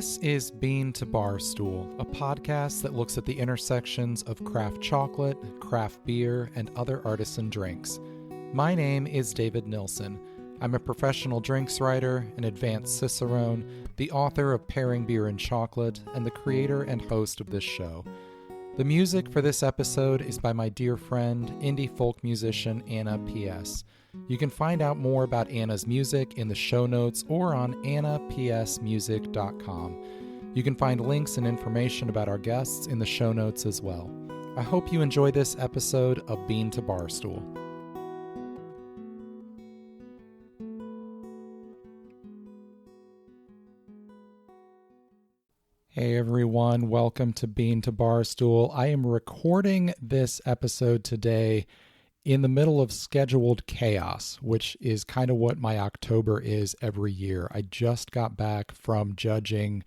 This is Bean to Barstool, a podcast that looks at the intersections of craft chocolate, craft beer, and other artisan drinks. My name is David Nilsson. I'm a professional drinks writer, an advanced cicerone, the author of Pairing Beer and Chocolate, and the creator and host of this show. The music for this episode is by my dear friend, indie folk musician Anna P.S. You can find out more about Anna's music in the show notes or on annapsmusic.com. You can find links and information about our guests in the show notes as well. I hope you enjoy this episode of Bean to Barstool. Hey everyone, welcome to Bean to Barstool. I am recording this episode today in the middle of scheduled chaos, which is kind of what my October is every year. I just got back from judging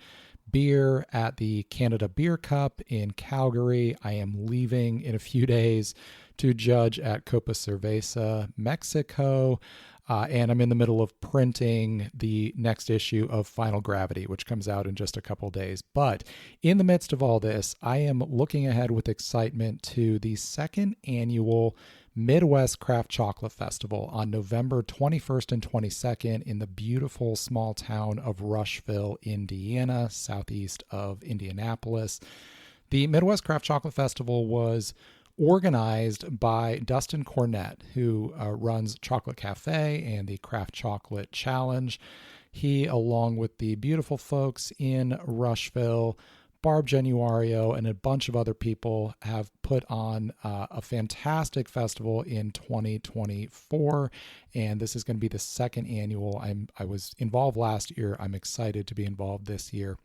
beer at the Canada Beer Cup in Calgary. I am leaving in a few days to judge at Copa Cerveza, Mexico. And I'm in the middle of printing the next issue of Final Gravity, which comes out in just a couple days. But in the midst of all this, I am looking ahead with excitement to the second annual Midwest Craft Chocolate Festival on November 21st and 22nd in the beautiful small town of Rushville, Indiana, southeast of Indianapolis. The Midwest Craft Chocolate Festival was organized by Dustin Cornett, who runs Chocolate Cafe and the Craft Chocolate Challenge. He, along with the beautiful folks in Rushville, Barb Genuario, and a bunch of other people, have put on a fantastic festival in 2024, and this is going to be the second annual. I was involved last year. I'm excited to be involved this year.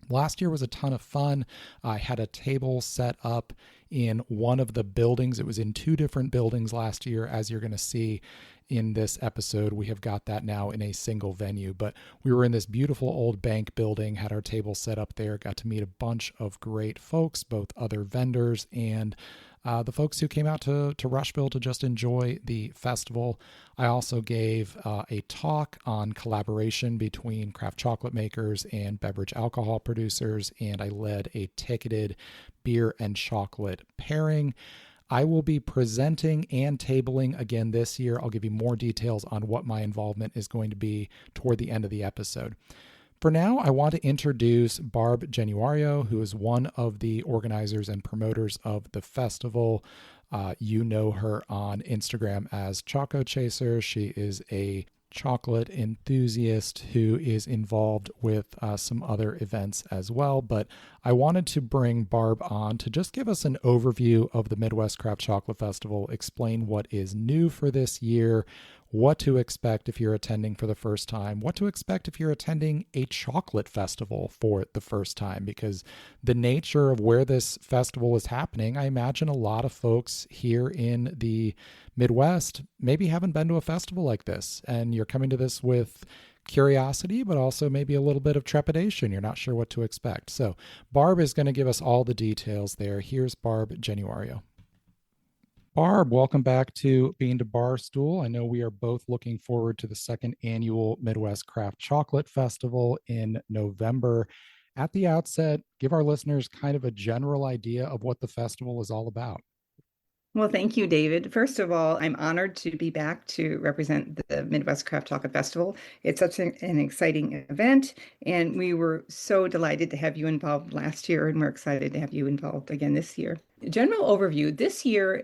Last year was a ton of fun. I had a table set up in one of the buildings. It was in two different buildings last year. As you're going to see in this episode, we have got that now in a single venue. But we were in this beautiful old bank building, had our table set up there, got to meet a bunch of great folks, both other vendors and the folks who came out to Rushville to just enjoy the festival. I also gave a talk on collaboration between craft chocolate makers and beverage alcohol producers, and I led a ticketed beer and chocolate pairing. I will be presenting and tabling again this year. I'll give you more details on what my involvement is going to be toward the end of the episode. For now, I want to introduce Barb Genuario, who is one of the organizers and promoters of the festival. You know her on Instagram as Choco Chaser. She is a chocolate enthusiast who is involved with some other events as well. But I wanted to bring Barb on to just give us an overview of the Midwest Craft Chocolate Festival, explain what is new for this year, what to expect if you're attending for the first time, what to expect if you're attending a chocolate festival for the first time, because the nature of where this festival is happening, I imagine a lot of folks here in the Midwest maybe haven't been to a festival like this, and you're coming to this with curiosity, but also maybe a little bit of trepidation. You're not sure what to expect. So Barb is going to give us all the details there. Here's Barb Genuario. Barb, welcome back to Bean to Barstool. I know we are both looking forward to the second annual Midwest Craft Chocolate Festival in November. At the outset, give our listeners kind of a general idea of what the festival is all about. Well, thank you, David. First of all, I'm honored to be back to represent the Midwest Craft Chocolate Festival. It's such an exciting event, and we were so delighted to have you involved last year, and we're excited to have you involved again this year. General overview, this year,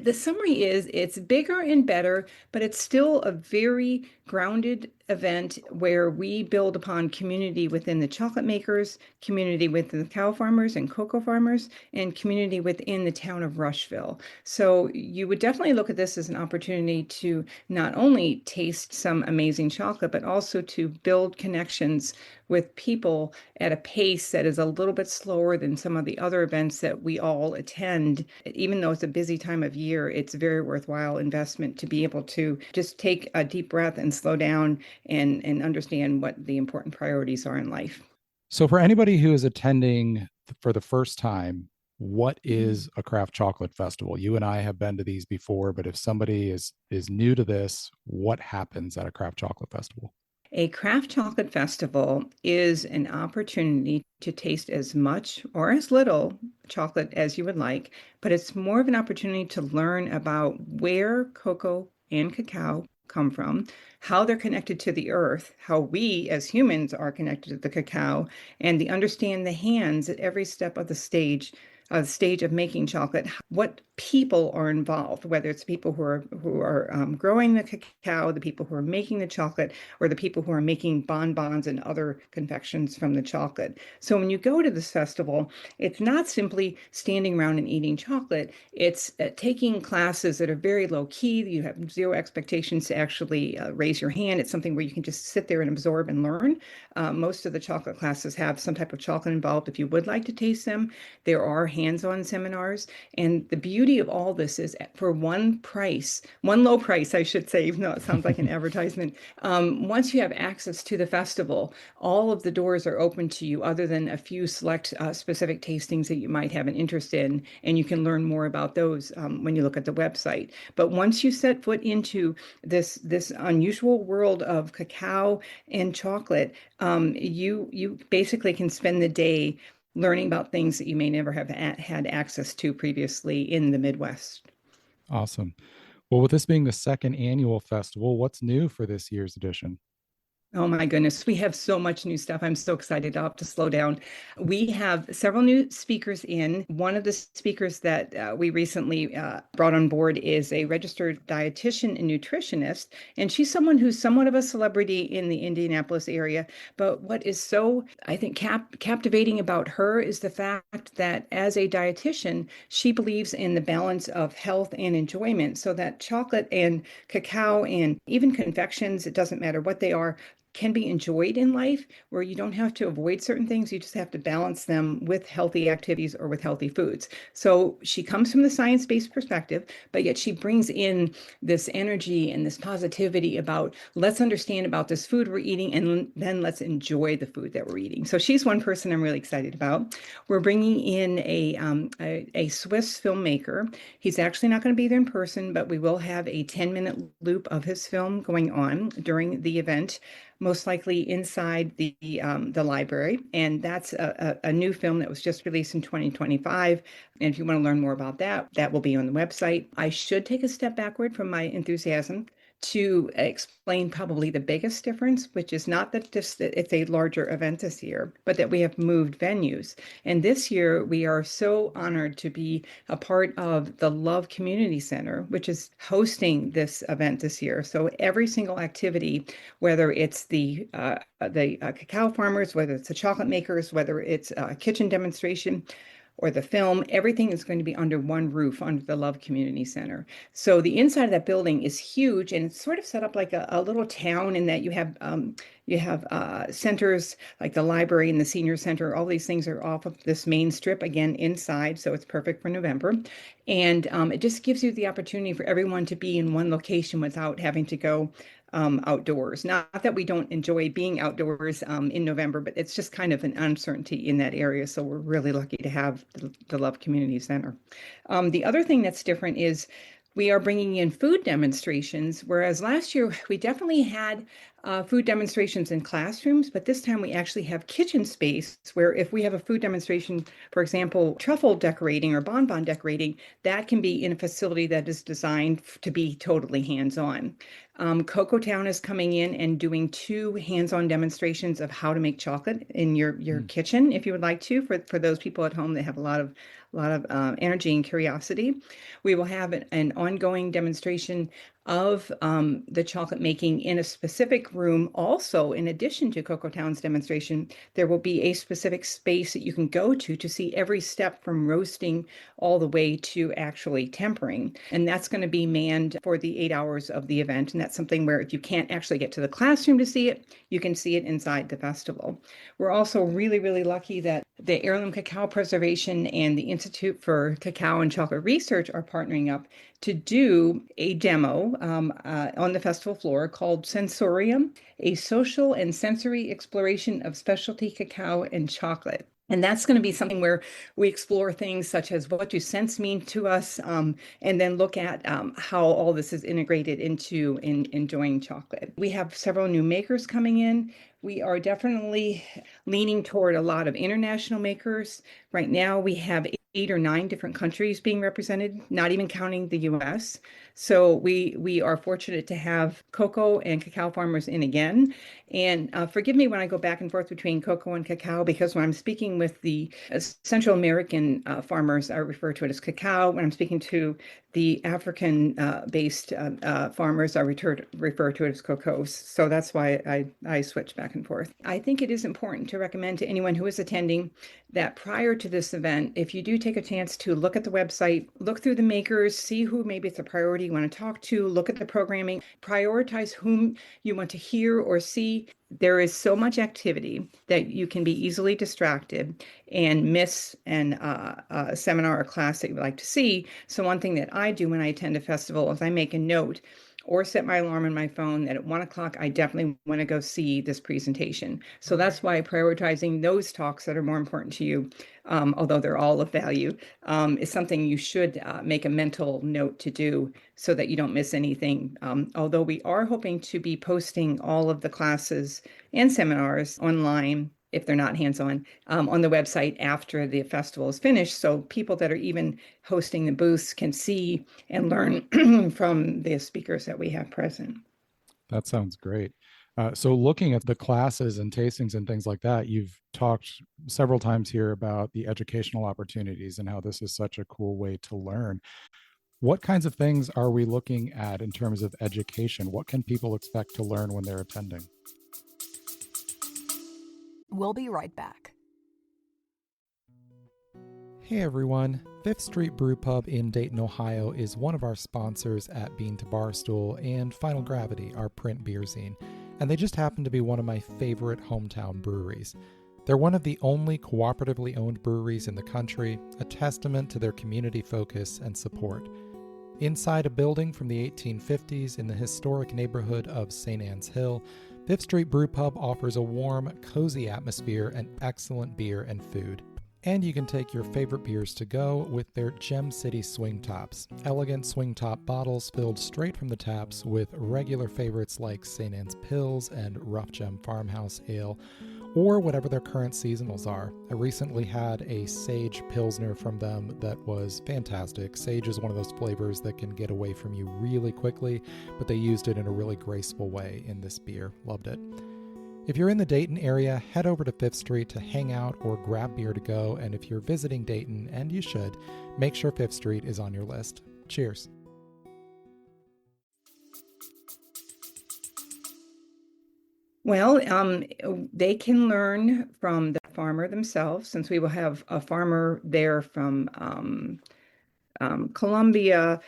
the summary is it's bigger and better, but it's still a very grounded event where we build upon community within the chocolate makers, community within the cacao farmers and cocoa farmers, and community within the town of Rushville. So you would definitely look at this as an opportunity to not only taste some amazing chocolate, but also to build connections with people at a pace that is a little bit slower than some of the other events that we all attend. Even though it's a busy time of year, it's a very worthwhile investment to be able to just take a deep breath and slow down and understand what the important priorities are in life. So for anybody who is attending for the first time, what is a craft chocolate festival? You and I have been to these before, but if somebody is new to this, what happens at a craft chocolate festival? A craft chocolate festival is an opportunity to taste as much or as little chocolate as you would like, but it's more of an opportunity to learn about where cocoa and cacao come from, how they're connected to the earth, how we as humans are connected to the cacao, and to understand the hands at every step of the stage of making chocolate, what people are involved, whether it's people who are growing the cacao, the people who are making the chocolate, or the people who are making bonbons and other confections from the chocolate. So when you go to this festival, it's not simply standing around and eating chocolate. It's taking classes that are very low key. You have zero expectations to actually raise your hand. It's something where you can just sit there and absorb and learn. Most of the chocolate classes have some type of chocolate involved. If you would like to taste them, there are hands-on seminars. And the beauty of all this is for one price, one low price, I should say, even though it sounds like an advertisement. Once you have access to the festival, all of the doors are open to you other than a few select specific tastings that you might have an interest in. And you can learn more about those when you look at the website. But once you set foot into this unusual world of cacao and chocolate, you basically can spend the day learning about things that you may never have had access to previously in the Midwest. Awesome. Well, with this being the second annual festival, what's new for this year's edition? Oh my goodness, we have so much new stuff. I'm so excited. I'll have to slow down. We have several new speakers in. One of the speakers that we recently brought on board is a registered dietitian and nutritionist, and she's someone who's somewhat of a celebrity in the Indianapolis area. But what is so, I think, captivating about her is the fact that as a dietitian, she believes in the balance of health and enjoyment, so that chocolate and cacao and even confections, it doesn't matter what they are, can be enjoyed in life, where you don't have to avoid certain things. You just have to balance them with healthy activities or with healthy foods. So she comes from the science-based perspective, but yet she brings in this energy and this positivity about let's understand about this food we're eating and then let's enjoy the food that we're eating. So she's one person I'm really excited about. We're bringing in a Swiss filmmaker. He's actually not going to be there in person, but we will have a 10-minute loop of his film going on during the event, most likely inside the library. And that's a new film that was just released in 2025. And if you want to learn more about that, that will be on the website. I should take a step backward from my enthusiasm to explain probably the biggest difference, which is not that just that it's a larger event this year, but that we have moved venues. And this year, we are so honored to be a part of the Love Community Center, which is hosting this event this year. So every single activity, whether it's the cacao farmers, whether it's the chocolate makers, whether it's a kitchen demonstration, or the film, everything is going to be under one roof under the Love Community Center. So the inside of that building is huge, and it's sort of set up like a little town in that you have centers like the library and the senior center. All these things are off of this main strip again inside, so it's perfect for November. And it just gives you the opportunity for everyone to be in one location without having to go outdoors. Not that we don't enjoy being outdoors in November, but it's just kind of an uncertainty in that area. So we're really lucky to have the Love Community Center. The other thing that's different is we are bringing in food demonstrations, whereas last year we definitely had food demonstrations in classrooms, but this time we actually have kitchen space where if we have a food demonstration, for example, truffle decorating or bonbon decorating, that can be in a facility that is designed to be totally hands-on. Cocoa Town is coming in and doing 2 hands-on demonstrations of how to make chocolate in your kitchen, if you would like to, for those people at home that have a lot of energy and curiosity. We will have an ongoing demonstration of the chocolate making in a specific room. Also, in addition to Cocoa Town's demonstration, there will be a specific space that you can go to see every step from roasting all the way to actually tempering. And that's going to be manned for the 8 hours of the event. And that's something where if you can't actually get to the classroom to see it, you can see it inside the festival. We're also really, really lucky that the Heirloom Cacao Preservation and the Institute for Cacao and Chocolate Research are partnering up to do a demo on the festival floor called Sensorium, a social and sensory exploration of specialty cacao and chocolate. And that's going to be something where we explore things such as what do scents mean to us, and then look at how all this is integrated into enjoying chocolate. We have several new makers coming in. We are definitely leaning toward a lot of international makers. Right now, we have 8 or 9 different countries being represented, not even counting the US. So we are fortunate to have cocoa and cacao farmers in again. And forgive me when I go back and forth between cocoa and cacao, because when I'm speaking with the Central American farmers, I refer to it as cacao. When I'm speaking to the African based farmers, I refer to it as cocoa. So that's why I switch back and forth. I think it is important to recommend to anyone who is attending that prior to this event, if you do take a chance to look at the website, look through the makers, see who maybe it's a priority you want to talk to, look at the programming, prioritize whom you want to hear or see. There is so much activity that you can be easily distracted and miss a seminar or class that you would like to see. So one thing that I do when I attend a festival is I make a note or set my alarm on my phone that at 1 o'clock, I definitely want to go see this presentation. So that's why prioritizing those talks that are more important to you, although they're all of value, is something you should make a mental note to do so that you don't miss anything. Although we are hoping to be posting all of the classes and seminars online, if they're not hands-on, on the website after the festival is finished. So people that are even hosting the booths can see and learn from the speakers that we have present. That sounds great. So, looking at the classes and tastings and things like that, you've talked several times here about the educational opportunities and how this is such a cool way to learn. What kinds of things are we looking at in terms of education? What can people expect to learn when they're attending? We'll be right back. Hey everyone, Fifth Street Brew Pub in Dayton, Ohio is one of our sponsors at Bean to Barstool and Final Gravity, our print beer zine, and they just happen to be one of my favorite hometown breweries. They're one of the only cooperatively owned breweries in the country, a testament to their community focus and support. Inside a building from the 1850s in the historic neighborhood of St. Anne's Hill, Fifth Street Brew Pub offers a warm, cozy atmosphere and excellent beer and food. And you can take your favorite beers to go with their Gem City swing tops, elegant swing top bottles filled straight from the taps with regular favorites like St. Anne's Pils and Rough Gem Farmhouse Ale, or whatever their current seasonals are. I recently had a Sage Pilsner from them that was fantastic. Sage is one of those flavors that can get away from you really quickly, but they used it in a really graceful way in this beer. Loved it. If you're in the Dayton area, head over to 5th Street to hang out or grab beer to go, and if you're visiting Dayton, and you should, make sure 5th Street is on your list. Cheers. Well, they can learn from the farmer themselves, since we will have a farmer there from Colombia,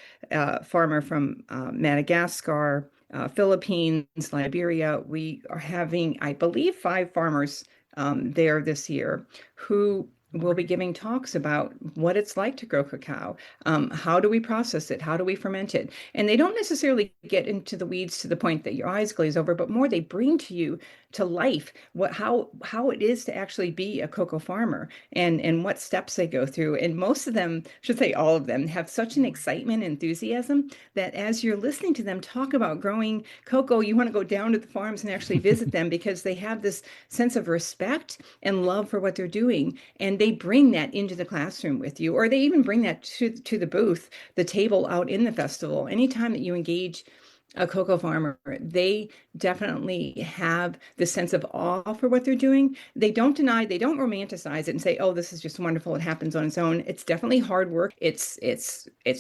farmer from Madagascar, Philippines, Liberia. We are having, I believe, 5 farmers there this year who will be giving talks about what it's like to grow cacao. How do we process it? How do we ferment it? And they don't necessarily get into the weeds to the point that your eyes glaze over, but more they bring to you to life how it is to actually be a cocoa farmer and what steps they go through. And most of them, I should say all of them, have such an excitement and enthusiasm that as you're listening to them talk about growing cocoa, you want to go down to the farms and actually visit them because they have this sense of respect and love for what they're doing. And they bring that into the classroom with you, or they even bring that to the booth, the table out in the festival. Anytime that you engage a cocoa farmer, they definitely have the sense of awe for what they're doing. They don't deny, they don't romanticize it and say, "Oh, this is just wonderful. It happens on its own." It's definitely hard work. It's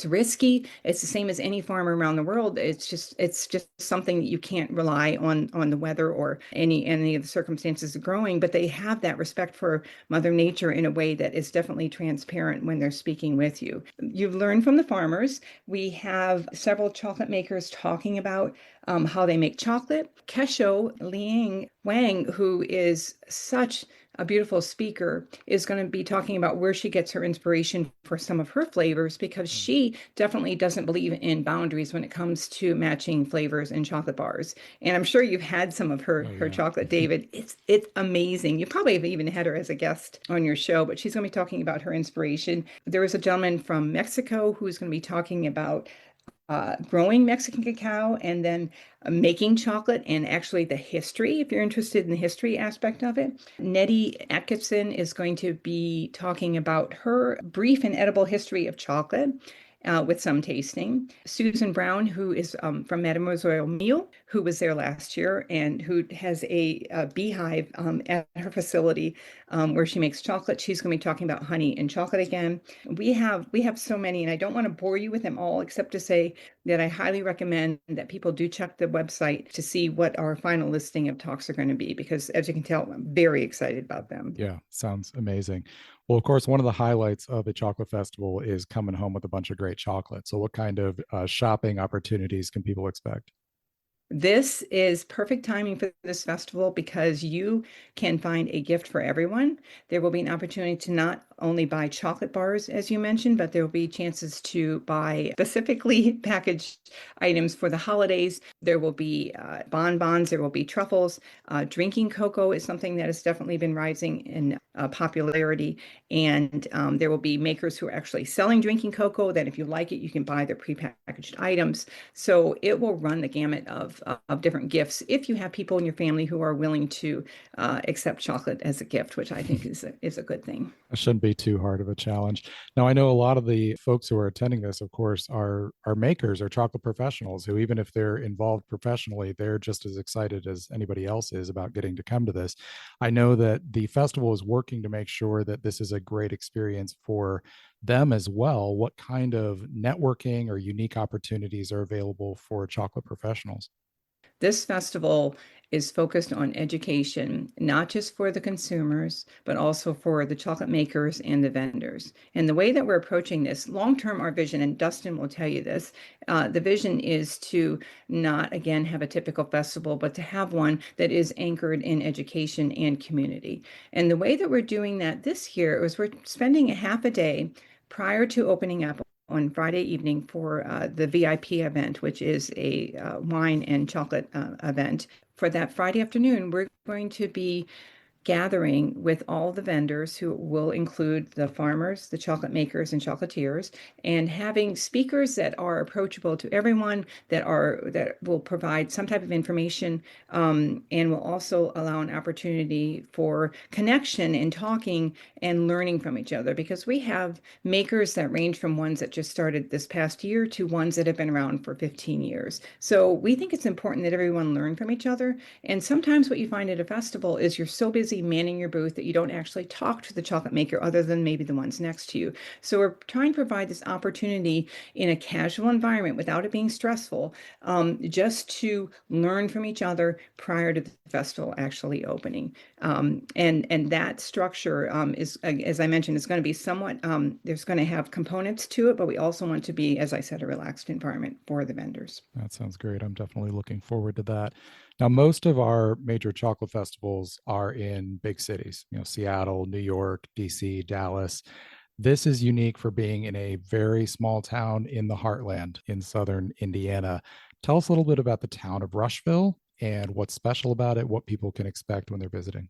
risky. It's the same as any farmer around the world. It's just something that you can't rely on the weather or any of the circumstances of growing. But they have that respect for Mother Nature in a way that is definitely transparent when they're speaking with you. You've learned from the farmers. We have several chocolate makers talking about how they make chocolate. Kesho Liang Wang, who is such a beautiful speaker, is going to be talking about where she gets her inspiration for some of her flavors, because she definitely doesn't believe in boundaries when it comes to matching flavors in chocolate bars. And I'm sure you've had some of Oh, her yeah. chocolate, David. It's amazing. You probably have even had her as a guest on your show, but she's going to be talking about her inspiration. There is a gentleman from Mexico who's going to be talking about growing Mexican cacao and then making chocolate and actually the history, if you're interested in the history aspect of it. Nettie Atkinson is going to be talking about her brief and edible history of chocolate. With some tasting. Susan Brown, who is from Mademoiselle Meal, who was there last year and who has a beehive at her facility where she makes chocolate. She's going to be talking about honey and chocolate again. We have so many, and I don't want to bore you with them all, except to say that I highly recommend that people do check the website to see what our final listing of talks are going to be, because as you can tell, I'm very excited about them. Yeah, sounds amazing. Well, of course, one of the highlights of the chocolate festival is coming home with a bunch of great chocolate. So, what kind of shopping opportunities can people expect? This is perfect timing for this festival because you can find a gift for everyone. There will be an opportunity to not only buy chocolate bars, as you mentioned, but there will be chances to buy specifically packaged items for the holidays. There will be bonbons, there will be truffles. Drinking cocoa is something that has definitely been rising in popularity. And there will be makers who are actually selling drinking cocoa that if you like it, you can buy their prepackaged items. So it will run the gamut of different gifts if you have people in your family who are willing to accept chocolate as a gift, which I think is a good thing. It shouldn't be too hard of a challenge. Now, I know a lot of the folks who are attending this, of course, are makers or chocolate professionals who, even if they're involved professionally, they're just as excited as anybody else is about getting to come to this. I know that the festival is working to make sure that this is a great experience for them as well. What kind of networking or unique opportunities are available for chocolate professionals? This festival is focused on education, not just for the consumers, but also for the chocolate makers and the vendors. And the way that we're approaching this, long term, our vision, and Dustin will tell you this, the vision is to not, again, have a typical festival, but to have one that is anchored in education and community. And the way that we're doing that this year is we're spending a half a day prior to opening up on Friday evening for the VIP event, which is a wine and chocolate event. For that Friday afternoon, we're going to be gathering with all the vendors, who will include the farmers, the chocolate makers, and chocolatiers, and having speakers that are approachable to everyone, that will provide some type of information, and will also allow an opportunity for connection and talking and learning from each other, because we have makers that range from ones that just started this past year to ones that have been around for 15 years. So we think it's important that everyone learn from each other. And sometimes what you find at a festival is you're so busy manning your booth that you don't actually talk to the chocolate maker other than maybe the ones next to you. So we're trying to provide this opportunity in a casual environment without it being stressful, just to learn from each other prior to the festival actually opening. And that structure is, as I mentioned, is going to be somewhat, there's going to have components to it, but we also want to be, as I said, a relaxed environment for the vendors. That sounds great. I'm definitely looking forward to that. Now, most of our major chocolate festivals are in big cities, Seattle, New York, DC, Dallas. This is unique for being in a very small town in the heartland in southern Indiana. Tell us a little bit about the town of Rushville and what's special about it, what people can expect when they're visiting.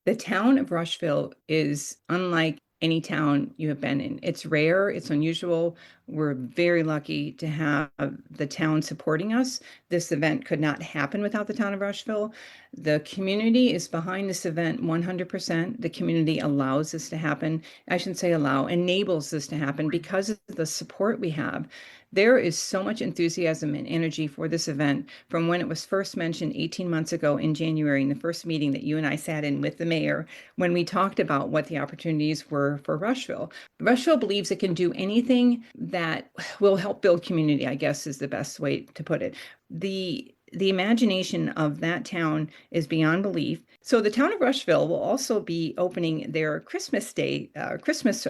The town of Rushville is unlike any town you have been in. It's rare, it's unusual. We're very lucky to have the town supporting us. This event could not happen without the town of Rushville. The community is behind this event 100%. The community allows this to happen. I shouldn't say allow, enables this to happen because of the support we have. There is so much enthusiasm and energy for this event from when it was first mentioned 18 months ago in January, in the first meeting that you and I sat in with the mayor, when we talked about what the opportunities were for Rushville. Rushville believes it can do anything that will help build community, I guess is the best way to put it. The imagination of that town is beyond belief. So the town of Rushville will also be opening their Christmas Day, Christmas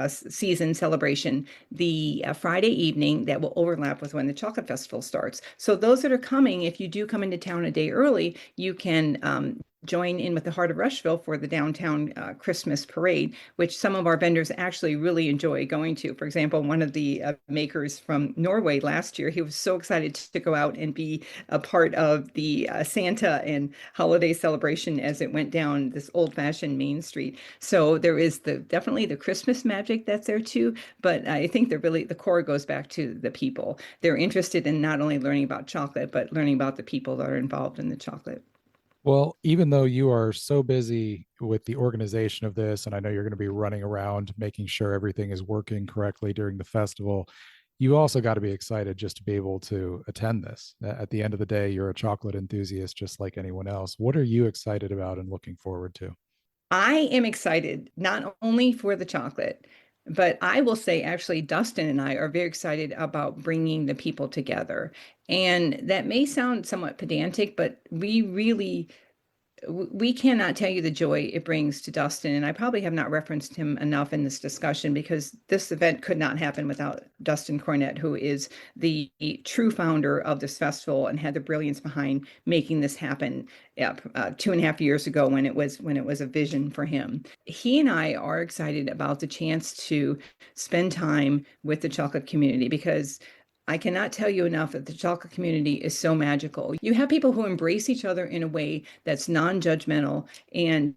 season celebration, the Friday evening that will overlap with when the Chocolate Festival starts. So those that are coming, if you do come into town a day early, you can join in with the Heart of Rushville for the downtown Christmas parade, which some of our vendors actually really enjoy going to. For example, one of the makers from Norway last year, he was so excited to go out and be a part of the Santa and holiday celebration as it went down this old-fashioned Main Street. So there is definitely the Christmas magic that's there too, but I think the core goes back to the people. They're interested in not only learning about chocolate, but learning about the people that are involved in the chocolate. Well, even though you are so busy with the organization of this, and I know you're going to be running around making sure everything is working correctly during the festival, you also got to be excited just to be able to attend this. At the end of the day, you're a chocolate enthusiast just like anyone else. What are you excited about and looking forward to? I am excited not only for the chocolate, but I will say actually Dustin and I are very excited about bringing the people together. And that may sound somewhat pedantic, but we cannot tell you the joy it brings to Dustin. And I probably have not referenced him enough in this discussion because this event could not happen without Dustin Cornett, who is the true founder of this festival and had the brilliance behind making this happen 2.5 years ago when it was a vision for him. He and I are excited about the chance to spend time with the chocolate community because I cannot tell you enough that the chocolate community is so magical. You have people who embrace each other in a way that's non-judgmental, and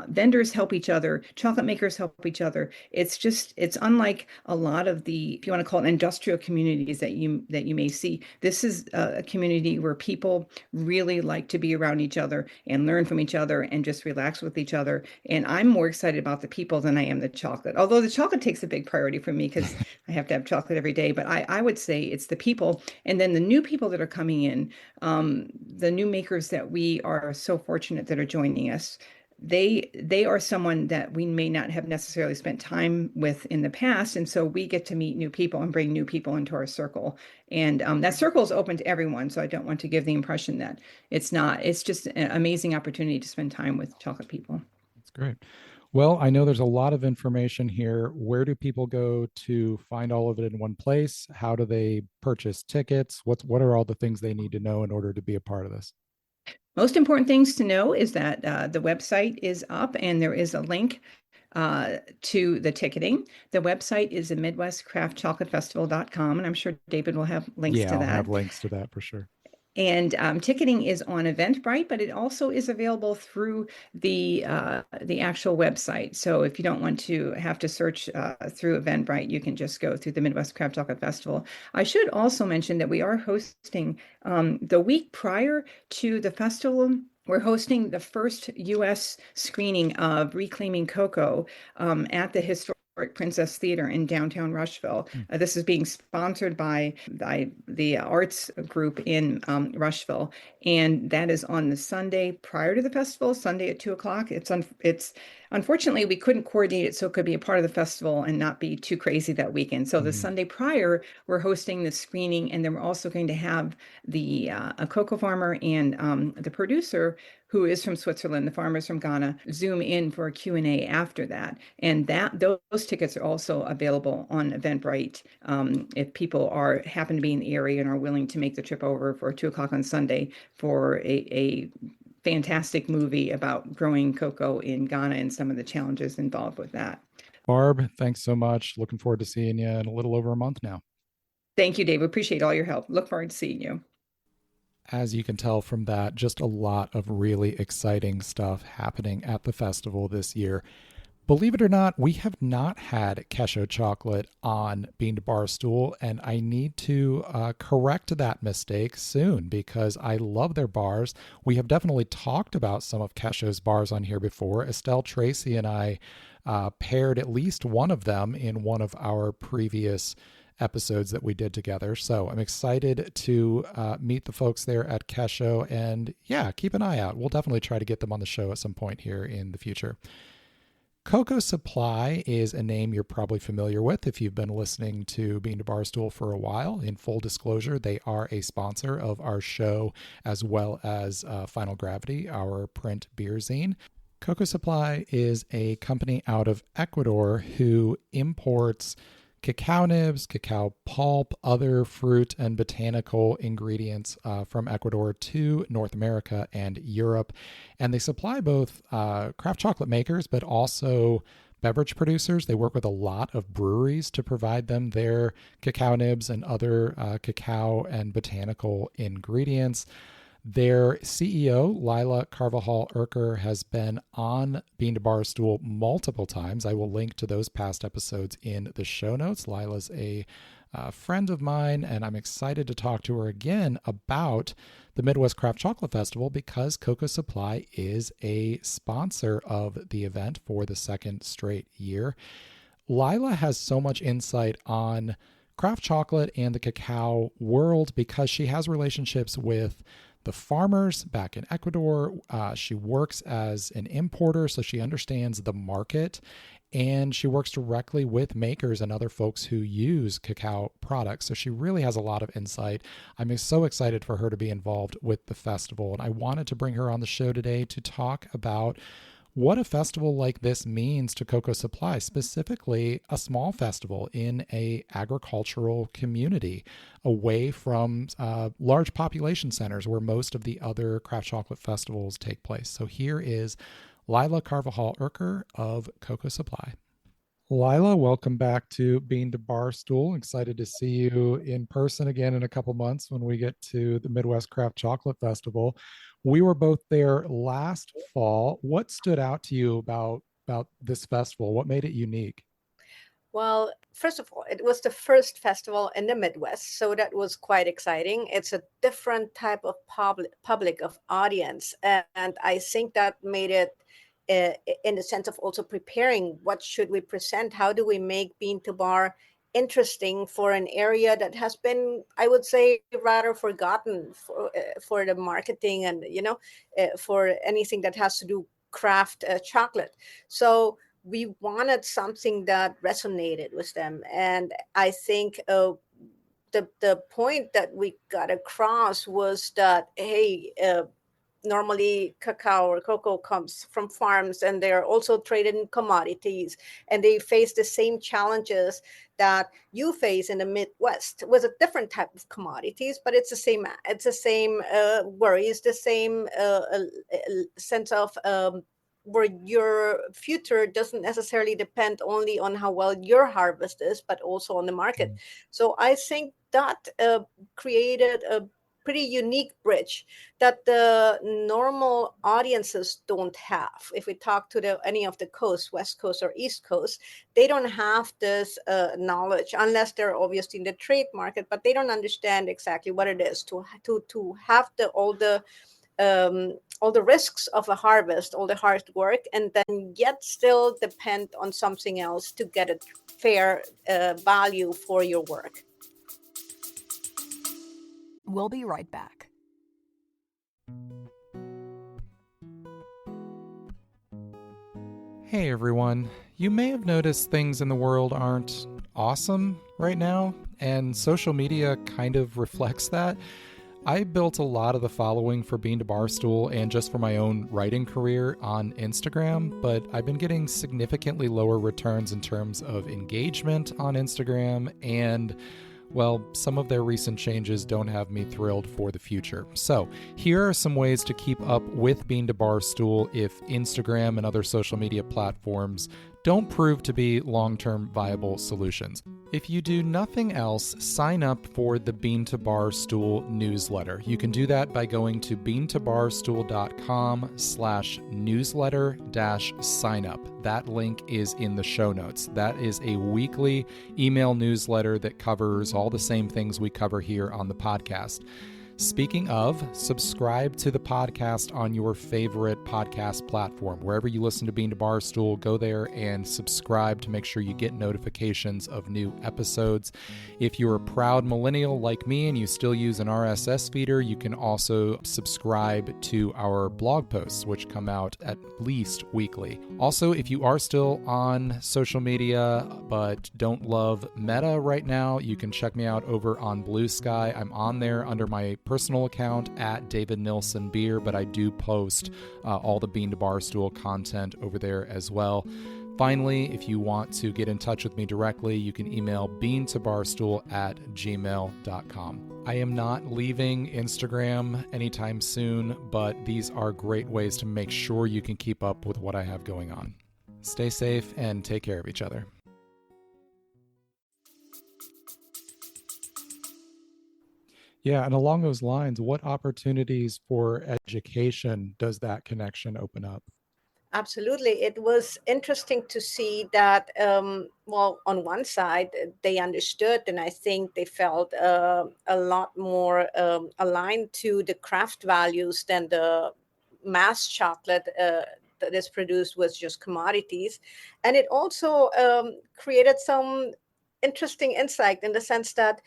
vendors help each other, chocolate makers help each other. It's unlike a lot of the, if you want to call it industrial communities that you may see. This is a community where people really like to be around each other and learn from each other and just relax with each other. And I'm more excited about the people than I am the chocolate. Although the chocolate takes a big priority for me because I have to have chocolate every day. But I would say it's the people, and then the new people that are coming in, the new makers that we are so fortunate that are joining us. They are someone that we may not have necessarily spent time with in the past, and so we get to meet new people and bring new people into our circle. And that circle is open to everyone, so I don't want to give the impression that it's not. It's just an amazing opportunity to spend time with chocolate people. That's great. Well, I know there's a lot of information here. Where do people go to find all of it in one place? How do they purchase tickets? What are all the things they need to know in order to be a part of this? Most important things to know is that the website is up and there is a link to the ticketing. The website is the MidwestCraftChocolateFestival.com, and I'm sure David will have links Yeah, to I'll have that. links to that for sure. And ticketing is on Eventbrite, but it also is available through the actual website. So if you don't want to have to search through Eventbrite, you can just go through the Midwest Craft Chocolate Festival. I should also mention that we are hosting the week prior to the festival. We're hosting the first U.S. screening of Reclaiming Cocoa at the historic Princess Theater in downtown Rushville. Hmm. This is being sponsored by the arts group in Rushville, and that is on the Sunday prior to the festival, Sunday at 2 o'clock. It's unfortunately we couldn't coordinate it so it could be a part of the festival and not be too crazy that weekend. So the Mhm. Sunday prior, we're hosting the screening, and then we're also going to have the a cocoa farmer and the producer who is from Switzerland, the farmers from Ghana, Zoom in for a Q&A after that. And those tickets are also available on Eventbrite if people happen to be in the area and are willing to make the trip over for 2 o'clock on Sunday for a fantastic movie about growing cocoa in Ghana and some of the challenges involved with that. Barb, thanks so much. Looking forward to seeing you in a little over a month now. Thank you, Dave. Appreciate all your help. Look forward to seeing you. As you can tell from that, just a lot of really exciting stuff happening at the festival this year. Believe it or not, we have not had cacao chocolate on Bean to Barstool, and I need to correct that mistake soon because I love their bars. We have definitely talked about some of Cacao's bars on here before. Estelle Tracy and I paired at least one of them in one of our previous episodes that we did together. So I'm excited to meet the folks there at Cacao, and yeah, keep an eye out. We'll definitely try to get them on the show at some point here in the future. Cocoa Supply is a name you're probably familiar with if you've been listening to Bean to Barstool for a while. In full disclosure, they are a sponsor of our show as well as Final Gravity, our print beer zine. Cocoa Supply is a company out of Ecuador who imports cacao nibs, cacao pulp, other fruit and botanical ingredients from Ecuador to North America and Europe. And they supply both craft chocolate makers, but also beverage producers. They work with a lot of breweries to provide them their cacao nibs and other cacao and botanical ingredients. Their CEO, Lila Carvajal Urker, has been on Bean to Barstool multiple times. I will link to those past episodes in the show notes. Lila's a friend of mine, and I'm excited to talk to her again about the Midwest Craft Chocolate Festival because Cocoa Supply is a sponsor of the event for the second straight year. Lila has so much insight on craft chocolate and the cacao world because she has relationships with the farmers back in Ecuador. She works as an importer, so she understands the market, and she works directly with makers and other folks who use cacao products. So she really has a lot of insight. I'm so excited for her to be involved with the festival, and I wanted to bring her on the show today to talk about what a festival like this means to Cocoa Supply, specifically a small festival in a agricultural community away from large population centers where most of the other craft chocolate festivals take place. So here is Lila Carvajal Urker of Cocoa Supply. Lila, welcome back to Bean to Barstool. Excited to see you in person again in a couple months when we get to the Midwest Craft Chocolate Festival. We were both there last fall. What stood out to you about this festival? What made it unique? Well, first of all, it was the first festival in the Midwest, so that was quite exciting. It's a different type of public of audience, and I think that made it in the sense of also preparing what should we present, how do we make Bean to Bar interesting for an area that has been, I would say, rather forgotten for the marketing and for anything that has to do craft chocolate. So we wanted something that resonated with them, and I think the point that we got across was that hey. Normally cacao or cocoa comes from farms and they're also traded in commodities, and they face the same challenges that you face in the Midwest with a different type of commodities, but it's the same worries, the same sense of where your future doesn't necessarily depend only on how well your harvest is, but also on the market. So I think that created a pretty unique bridge that the normal audiences don't have. If we talk to any of the coast, West Coast or East Coast, they don't have this knowledge unless they're obviously in the trade market, but they don't understand exactly what it is to have all the risks of a harvest, all the hard work, and then yet still depend on something else to get a fair value for your work. We'll be right back. Hey everyone, you may have noticed things in the world aren't awesome right now, and social media kind of reflects that. I built a lot of the following for Bean to Barstool and just for my own writing career on Instagram, but I've been getting significantly lower returns in terms of engagement on Instagram, and well, some of their recent changes don't have me thrilled for the future. So here are some ways to keep up with Bean to Barstool if Instagram and other social media platforms don't prove to be long-term viable solutions. If you do nothing else, sign up for the Bean to Barstool newsletter. You can do that by going to beantobarstool.com/newsletter-signup. That link is in the show notes. That is a weekly email newsletter that covers all the same things we cover here on the podcast. Speaking of, subscribe to the podcast on your favorite podcast platform. Wherever you listen to Bean to Barstool, go there and subscribe to make sure you get notifications of new episodes. If you're a proud millennial like me and you still use an RSS feeder, you can also subscribe to our blog posts, which come out at least weekly. Also, if you are still on social media but don't love Meta right now, you can check me out over on Blue Sky. I'm on there under my personal account at David Nilsson Beer, but I do post all the Bean to Barstool content over there as well. Finally, if you want to get in touch with me directly, you can email beantobarstool@gmail.com. I am not leaving Instagram anytime soon, but these are great ways to make sure you can keep up with what I have going on. Stay safe and take care of each other. Yeah, and along those lines, what opportunities for education does that connection open up? Absolutely. It was interesting to see that, well, on one side, they understood, and I think they felt a lot more aligned to the craft values than the mass chocolate that is produced with just commodities. And it also created some interesting insight in the sense that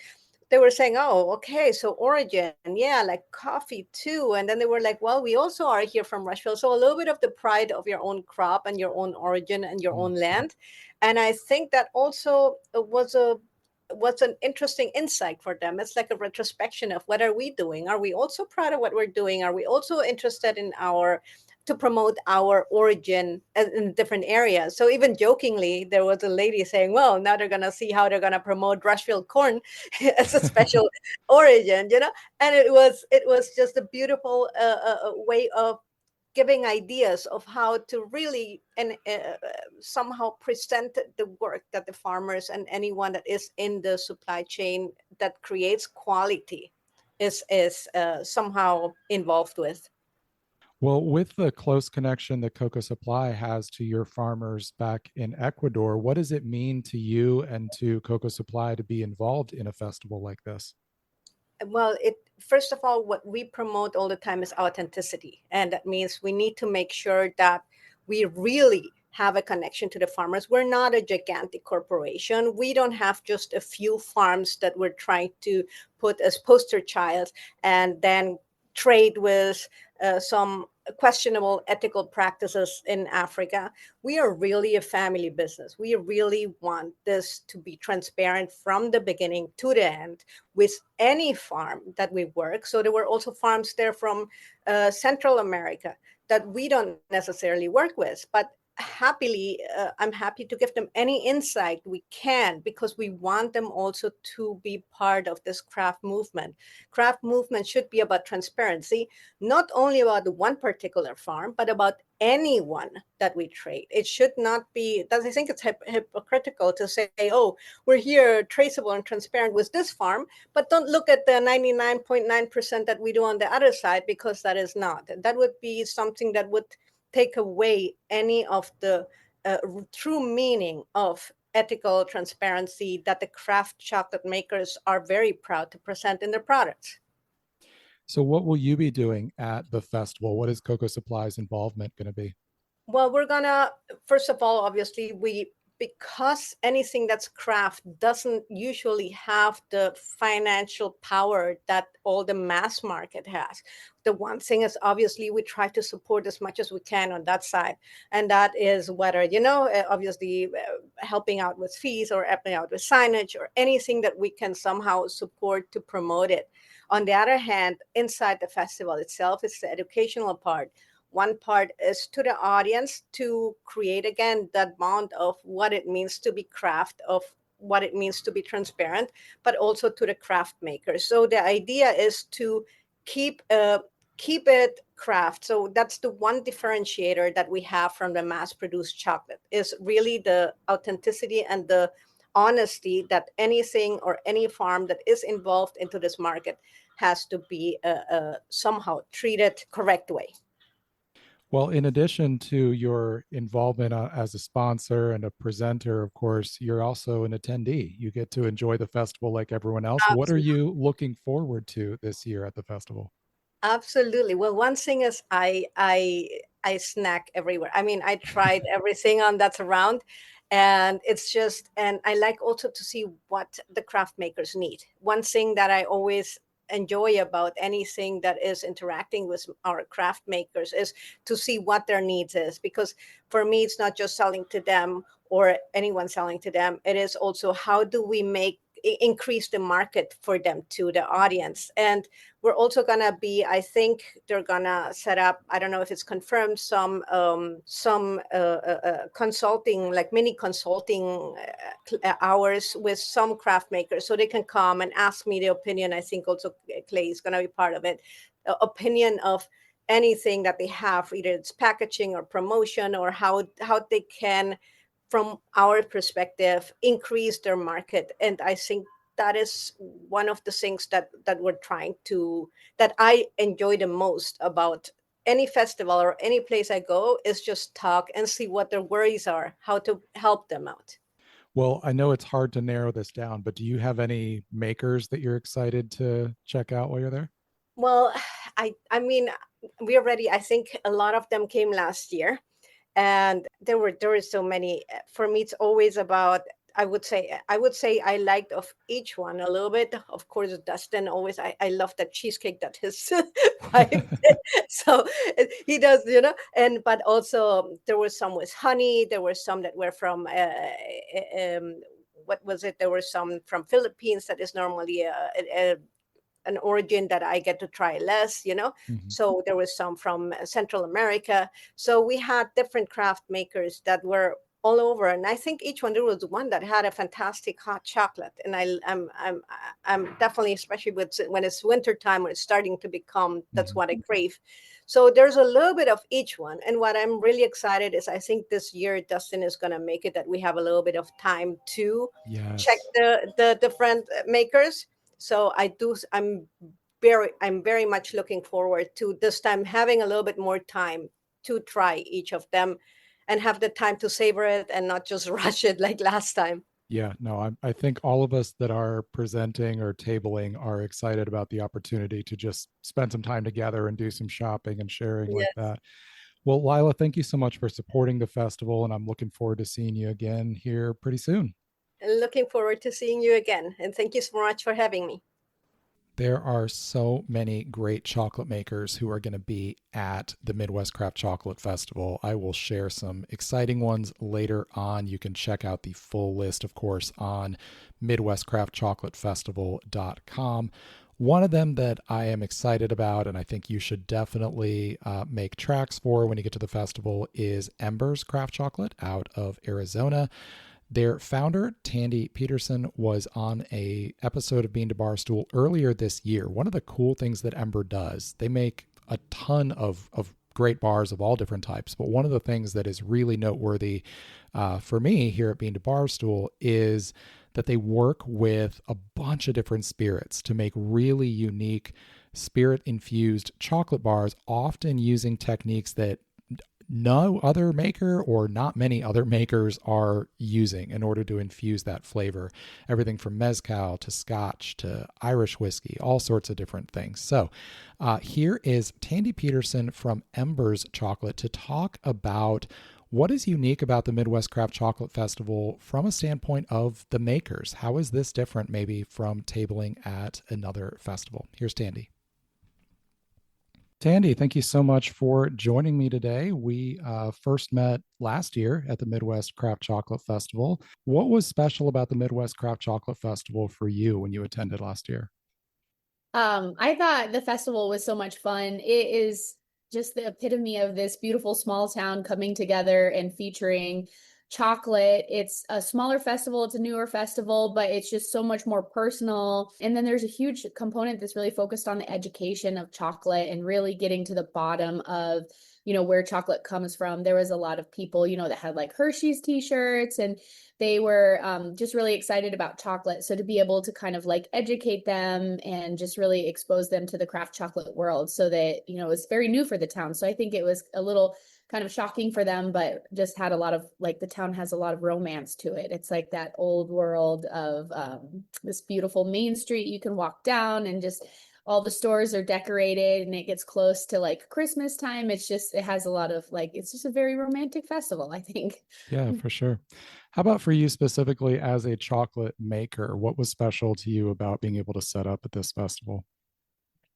they were saying, oh, okay, so origin, yeah, like coffee too. And then they were like, well, we also are here from Rushville. So a little bit of the pride of your own crop and your own origin and your own land. And I think that also was an interesting insight for them. It's like a retrospection of what are we doing? Are we also proud of what we're doing? Are we also interested in to promote our origin in different areas? So even jokingly, there was a lady saying, well, now they're going to see how they're going to promote Rushville corn as a special origin, and it was just a beautiful way of giving ideas of how to really and somehow present the work that the farmers and anyone that is in the supply chain that creates quality is somehow involved with. Well, with the close connection that Cocoa Supply has to your farmers back in Ecuador, what does it mean to you and to Cocoa Supply to be involved in a festival like this? Well, first of all, what we promote all the time is authenticity. And that means we need to make sure that we really have a connection to the farmers. We're not a gigantic corporation. We don't have just a few farms that we're trying to put as poster child and then trade with some questionable ethical practices in Africa. We are really a family business. We really want this to be transparent from the beginning to the end with any farm that we work. So there were also farms there from Central America that we don't necessarily work with, but happily, I'm happy to give them any insight we can because we want them also to be part of this craft movement. Craft movement should be about transparency, not only about the one particular farm, but about anyone that we trade. It should not be, I think it's hypocritical to say, oh, we're here traceable and transparent with this farm, but don't look at the 99.9% that we do on the other side because that is not. That would be something that would take away any of the true meaning of ethical transparency that the craft chocolate makers are very proud to present in their products. So what will you be doing at the festival? What is Cocoa Supply's involvement going to be? Well, we're gonna, first of all, obviously, because anything that's craft doesn't usually have the financial power that all the mass market has. The one thing is obviously we try to support as much as we can on that side. And that is whether, obviously helping out with fees or helping out with signage or anything that we can somehow support to promote it. On the other hand, inside the festival itself, it's the educational part. One part is to the audience to create, again, that bond of what it means to be craft, of what it means to be transparent, but also to the craft makers. So the idea is to keep it craft. So that's the one differentiator that we have from the mass-produced chocolate, is really the authenticity and the honesty that anything or any farm that is involved into this market has to be somehow treated correct way. Well, in addition to your involvement as a sponsor and a presenter, of course, you're also an attendee. You get to enjoy the festival like everyone else. Absolutely. What are you looking forward to this year at the festival? Absolutely. Well, one thing is I snack everywhere. I mean, I tried everything on that's around, and it's just, and I like also to see what the craft makers need. One thing that I always enjoy about anything that is interacting with our craft makers is to see what their needs is, because for me it's not just selling to them or anyone selling to them. It is also how do we make increase the market for them to the audience. And we're also gonna be, I think they're gonna set up, I don't know if it's confirmed, some consulting, like mini consulting hours with some craft makers, so they can come and ask me the opinion. I think also Clay is gonna be part of it, opinion of anything that they have, either it's packaging or promotion, or how they can, from our perspective, increase their market. And I think that is one of the things that we're trying to, that I enjoy the most about any festival or any place I go, is just talk and see what their worries are, how to help them out. Well, I know it's hard to narrow this down, but do you have any makers that you're excited to check out while you're there? Well, I mean, we already, I think a lot of them came last year, and there were so many. For me, it's always about, I would say I liked of each one a little bit. Of course, Dustin always, I love that cheesecake that his wife did. So he does, and but also there were some with honey. There were some that were from what was it? There were some from Philippines that is normally an origin that I get to try less, Mhm. So there was some from Central America. So we had different craft makers that were all over, and I think each one, there was one that had a fantastic hot chocolate, and I'm definitely, especially when it's winter time, when it's starting to become, that's Mhm. what I crave. So there's a little bit of each one, and what I'm really excited is, I think this year Dustin is going to make it that we have a little bit of time to check Yes. the different makers. So I'm very much looking forward to this time, having a little bit more time to try each of them and have the time to savor it and not just rush it like last time. Yeah, no, I think all of us that are presenting or tabling are excited about the opportunity to just spend some time together and do some shopping and sharing like Yes. that. Well, Lila, thank you so much for supporting the festival, and I'm looking forward to seeing you again here pretty soon. And looking forward to seeing you again. And thank you so much for having me. There are so many great chocolate makers who are going to be at the Midwest Craft Chocolate Festival. I will share some exciting ones later on. You can check out the full list, of course, on MidwestCraftChocolateFestival.com. One of them that I am excited about, and I think you should definitely make tracks for when you get to the festival, is Embers Craft Chocolate out of Arizona. Their founder, Tandy Peterson, was on a episode of Bean to Barstool earlier this year. One of the cool things that Ember does, they make a ton of great bars of all different types. But one of the things that is really noteworthy for me here at Bean to Barstool is that they work with a bunch of different spirits to make really unique spirit-infused chocolate bars, often using techniques that no other maker or not many other makers are using in order to infuse that flavor. Everything from mezcal to scotch to Irish whiskey, all sorts of different things. So here is Tandy Peterson from Embers Chocolate to talk about what is unique about the Midwest Craft Chocolate Festival from a standpoint of the makers. How is this different maybe from tabling at another festival? Here's Tandy. Tandy, thank you so much for joining me today. We first met last year at the Midwest Craft Chocolate Festival. What was special about the Midwest Craft Chocolate Festival for you when you attended last year? I thought the festival was so much fun. It is just the epitome of this beautiful small town coming together and featuring chocolate. It's a smaller festival, it's a newer festival, but it's just so much more personal. And then there's a huge component that's really focused on the education of chocolate and really getting to the bottom of, where chocolate comes from. There was a lot of people, that had like Hershey's t-shirts, and they were just really excited about chocolate. So to be able to kind of like educate them and just really expose them to the craft chocolate world, so that, it was very new for the town. So I think it was a little kind of shocking for them, but just had a lot of, like, the town has a lot of romance to it. It's like that old world of this beautiful main street you can walk down, and just all the stores are decorated, and it gets close to like Christmas time. It has a lot of like, it's just a very romantic festival, I think. Yeah, for sure. How about for you specifically as a chocolate maker? What was special to you about being able to set up at this festival?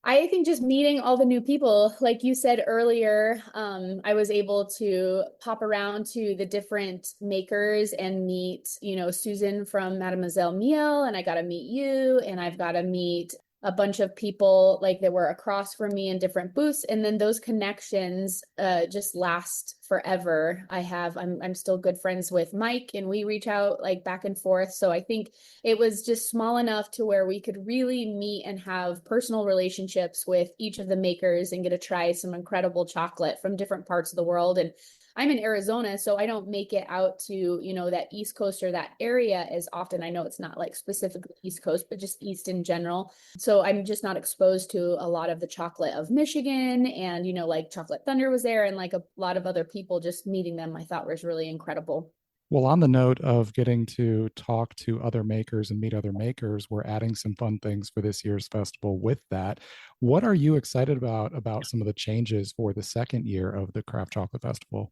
I think just meeting all the new people, like you said earlier, I was able to pop around to the different makers and meet, Susan from Mademoiselle Miel, and I got to meet you, and I've got to meet a bunch of people like that were across from me in different booths, and then those connections just last forever. I'm still good friends with Mike, and we reach out like back and forth. So I think it was just small enough to where we could really meet and have personal relationships with each of the makers and get to try some incredible chocolate from different parts of the world. And I'm in Arizona, so I don't make it out to, that East Coast or that area as often. I know it's not like specifically East Coast, but just East in general. So I'm just not exposed to a lot of the chocolate of Michigan, and, like Chocolate Thunder was there, and like a lot of other people. Just meeting them, I thought was really incredible. Well, on the note of getting to talk to other makers and meet other makers, we're adding some fun things for this year's festival with that. What are you excited about some of the changes for the second year of the Craft Chocolate Festival?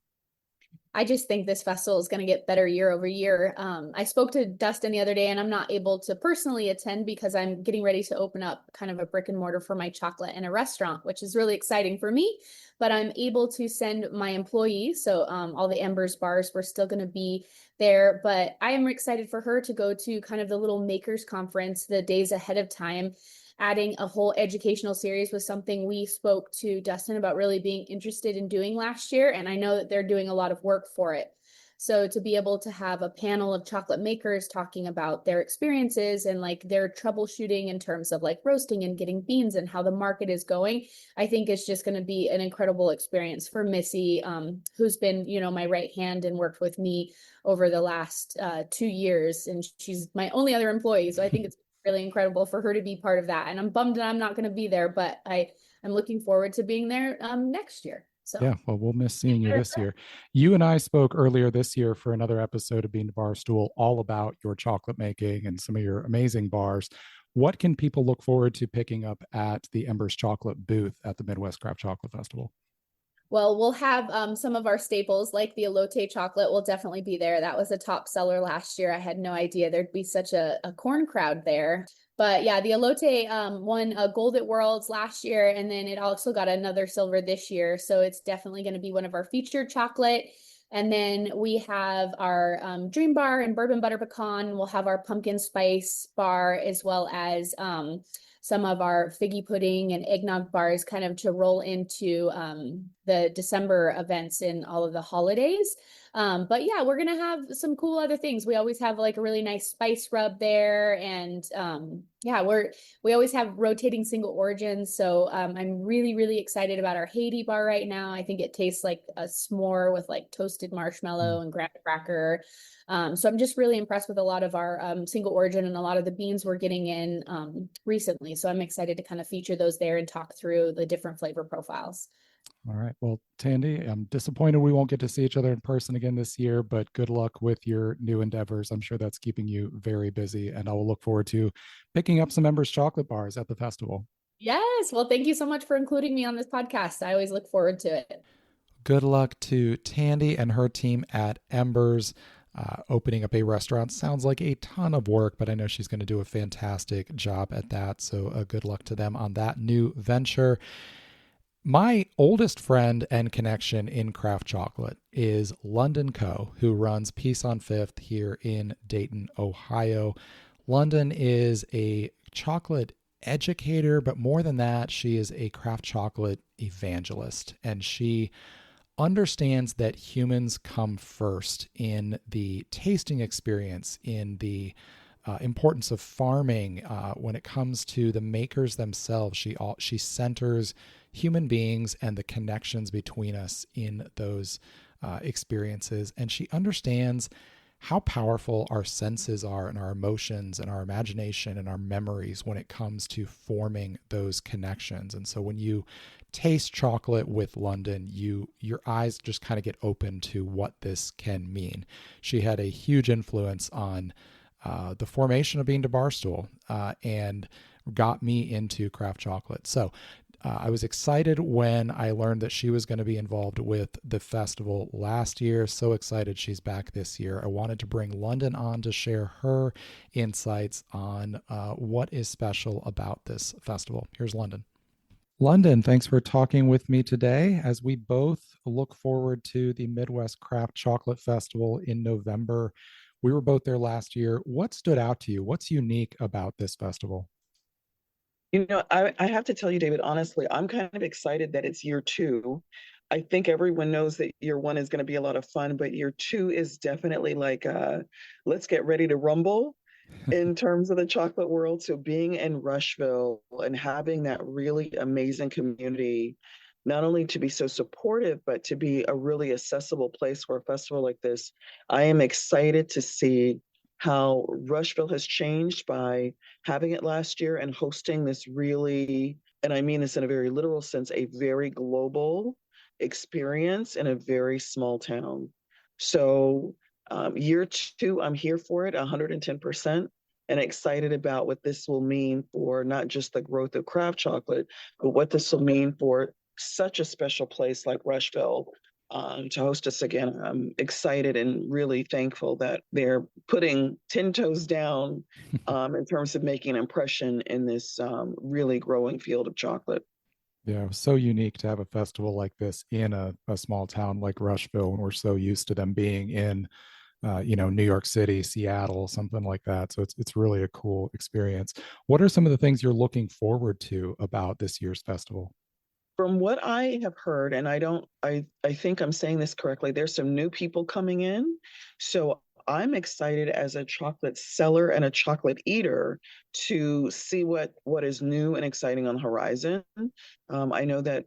I just think this festival is going to get better year over year. I spoke to Dustin the other day, and I'm not able to personally attend because I'm getting ready to open up kind of a brick and mortar for my chocolate in a restaurant, which is really exciting for me. But I'm able to send my employees. So all the Embers bars, we're still going to be there. But I am excited for her to go to kind of the little makers conference the days ahead of time. Adding a whole educational series was something we spoke to Dustin about really being interested in doing last year. And I know that they're doing a lot of work for it. So to be able to have a panel of chocolate makers talking about their experiences and like their troubleshooting in terms of like roasting and getting beans and how the market is going, I think it's just going to be an incredible experience for Missy, who's been, my right hand and worked with me over the last 2 years. And she's my only other employee. So I think it's really incredible for her to be part of that. And I'm bummed that I'm not going to be there, but I'm looking forward to being there next year. So yeah, well, we'll miss seeing you this year. You and I spoke earlier this year for another episode of Bean to Barstool all about your chocolate making and some of your amazing bars. What can people look forward to picking up at the Embers Chocolate booth at the Midwest Craft Chocolate Festival? Well, we'll have some of our staples like the elote chocolate will definitely be there. That was a top seller last year. I had no idea there'd be such a corn crowd there. But yeah, the elote won a gold at Worlds last year, and then it also got another silver this year. So it's definitely going to be one of our featured chocolate. And then we have our Dream Bar and Bourbon Butter Pecan. We'll have our Pumpkin Spice Bar, as well as some of our figgy pudding and eggnog bars kind of to roll into the December events and all of the holidays. But yeah, we're going to have some cool other things. We always have like a really nice spice rub there. And yeah, we always have rotating single origins. So I'm really, really excited about our Haiti bar right now. I think it tastes like a s'more with like toasted marshmallow and graham cracker. So I'm just really impressed with a lot of our single origin and a lot of the beans we're getting in recently. So I'm excited to kind of feature those there and talk through the different flavor profiles. All right. Well, Tandy, I'm disappointed we won't get to see each other in person again this year, but good luck with your new endeavors. I'm sure that's keeping you very busy, and I will look forward to picking up some Embers chocolate bars at the festival. Yes. Well, thank you so much for including me on this podcast. I always look forward to it. Good luck to Tandy and her team at Embers. Opening up a restaurant sounds like a ton of work, but I know she's going to do a fantastic job at that. So good luck to them on that new venture. My oldest friend and connection in craft chocolate is London Co., who runs Peace on Fifth here in Dayton, Ohio. London is a chocolate educator, but more than that, she is a craft chocolate evangelist, and she understands that humans come first in the tasting experience, in the importance of farming. When it comes to the makers themselves, she centers human beings and the connections between us in those experiences, and she understands how powerful our senses are and our emotions and our imagination and our memories when it comes to forming those connections. And so when you taste chocolate with London, your eyes just kind of get open to what this can mean. She had a huge influence on the formation of Bean to Barstool and got me into craft chocolate. So I was excited when I learned that she was going to be involved with the festival last year. So excited she's back this year. I wanted to bring London on to share her insights on what is special about this festival. Here's London. London, thanks for talking with me today as we both look forward to the Midwest Craft Chocolate Festival in November. We were both there last year. What stood out to you? What's unique about this festival? I have to tell you, David, honestly, I'm kind of excited that it's year two. I think everyone knows that year one is going to be a lot of fun, but year two is definitely like, let's get ready to rumble in terms of the chocolate world. So being in Rushville and having that really amazing community, not only to be so supportive, but to be a really accessible place for a festival like this, I am excited to see how Rushville has changed by having it last year and hosting this really, and I mean this in a very literal sense, a very global experience in a very small town. So year two, I'm here for it 110% and excited about what this will mean for not just the growth of craft chocolate, but what this will mean for such a special place like Rushville to host us again. I'm excited and really thankful that they're putting 10 toes down in terms of making an impression in this really growing field of chocolate. Yeah, it was so unique to have a festival like this in a small town like Rushville, when we're so used to them being in, New York City, Seattle, something like that. So it's really a cool experience. What are some of the things you're looking forward to about this year's festival? From what I have heard, and I think I'm saying this correctly, there's some new people coming in. So I'm excited as a chocolate seller and a chocolate eater to see what is new and exciting on the horizon. I know that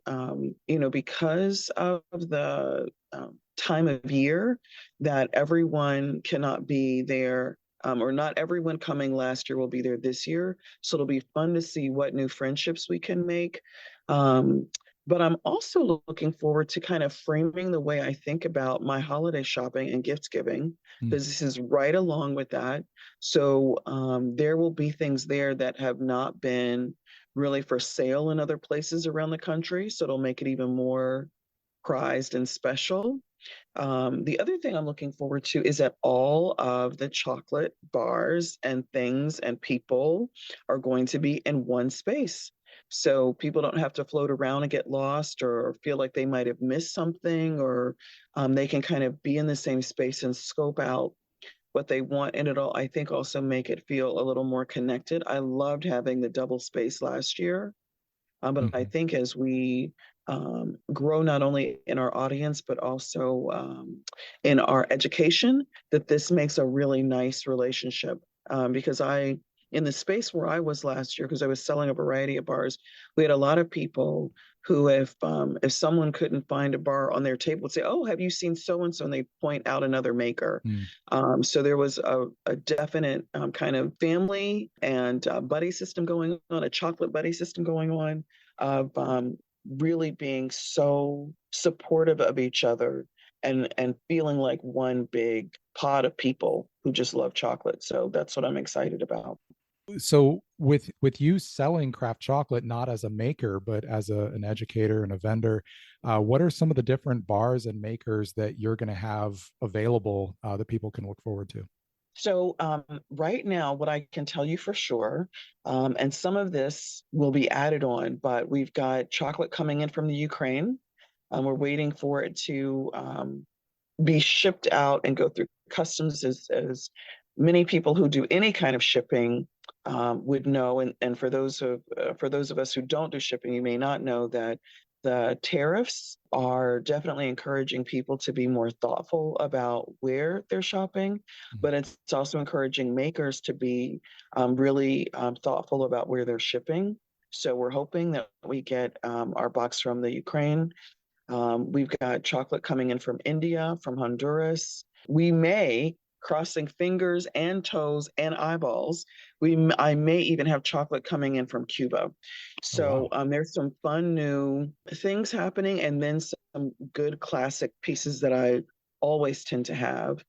because of the time of year that everyone cannot be there. Or not everyone coming last year will be there this year. So it'll be fun to see what new friendships we can make. Um, but I'm also looking forward to kind of framing the way I think about my holiday shopping and gift giving, Mm. because this is right along with that. So there will be things there that have not been really for sale in other places around the country. So it'll make it even more prized and special. The other thing I'm looking forward to is that all of the chocolate bars and things and people are going to be in one space. So people don't have to float around and get lost or feel like they might have missed something, or they can kind of be in the same space and scope out what they want. And it'll, I think, also make it feel a little more connected. I loved having the double space last year. But I Mhm. think as we grow not only in our audience, but also in our education, that this makes a really nice relationship. Because in the space where I was last year, because I was selling a variety of bars, we had a lot of people who, if someone couldn't find a bar on their table, would say, "Oh, have you seen so and so?" And they point out another maker. Mm. So there was a definite kind of family and buddy system going on, a chocolate buddy system going on, of really being so supportive of each other and feeling like one big pod of people who just love chocolate. So that's what I'm excited about. So with you selling craft chocolate not as a maker but as an educator and a vendor, what are some of the different bars and makers that you're going to have available that people can look forward to? So right now, what I can tell you for sure, and some of this will be added on, but we've got chocolate coming in from the Ukraine. We're waiting for it to be shipped out and go through customs, as many people who do any kind of shipping would know. And for those of us who don't do shipping, you may not know that the tariffs are definitely encouraging people to be more thoughtful about where they're shopping, Mm. but it's also encouraging makers to be really thoughtful about where they're shipping. So we're hoping that we get our box from the Ukraine. We've got chocolate coming in from India, from Honduras. We may, crossing fingers and toes and eyeballs, I may even have chocolate coming in from Cuba. Oh, So wow. there's some fun new things happening, and then some good classic pieces that I always tend to have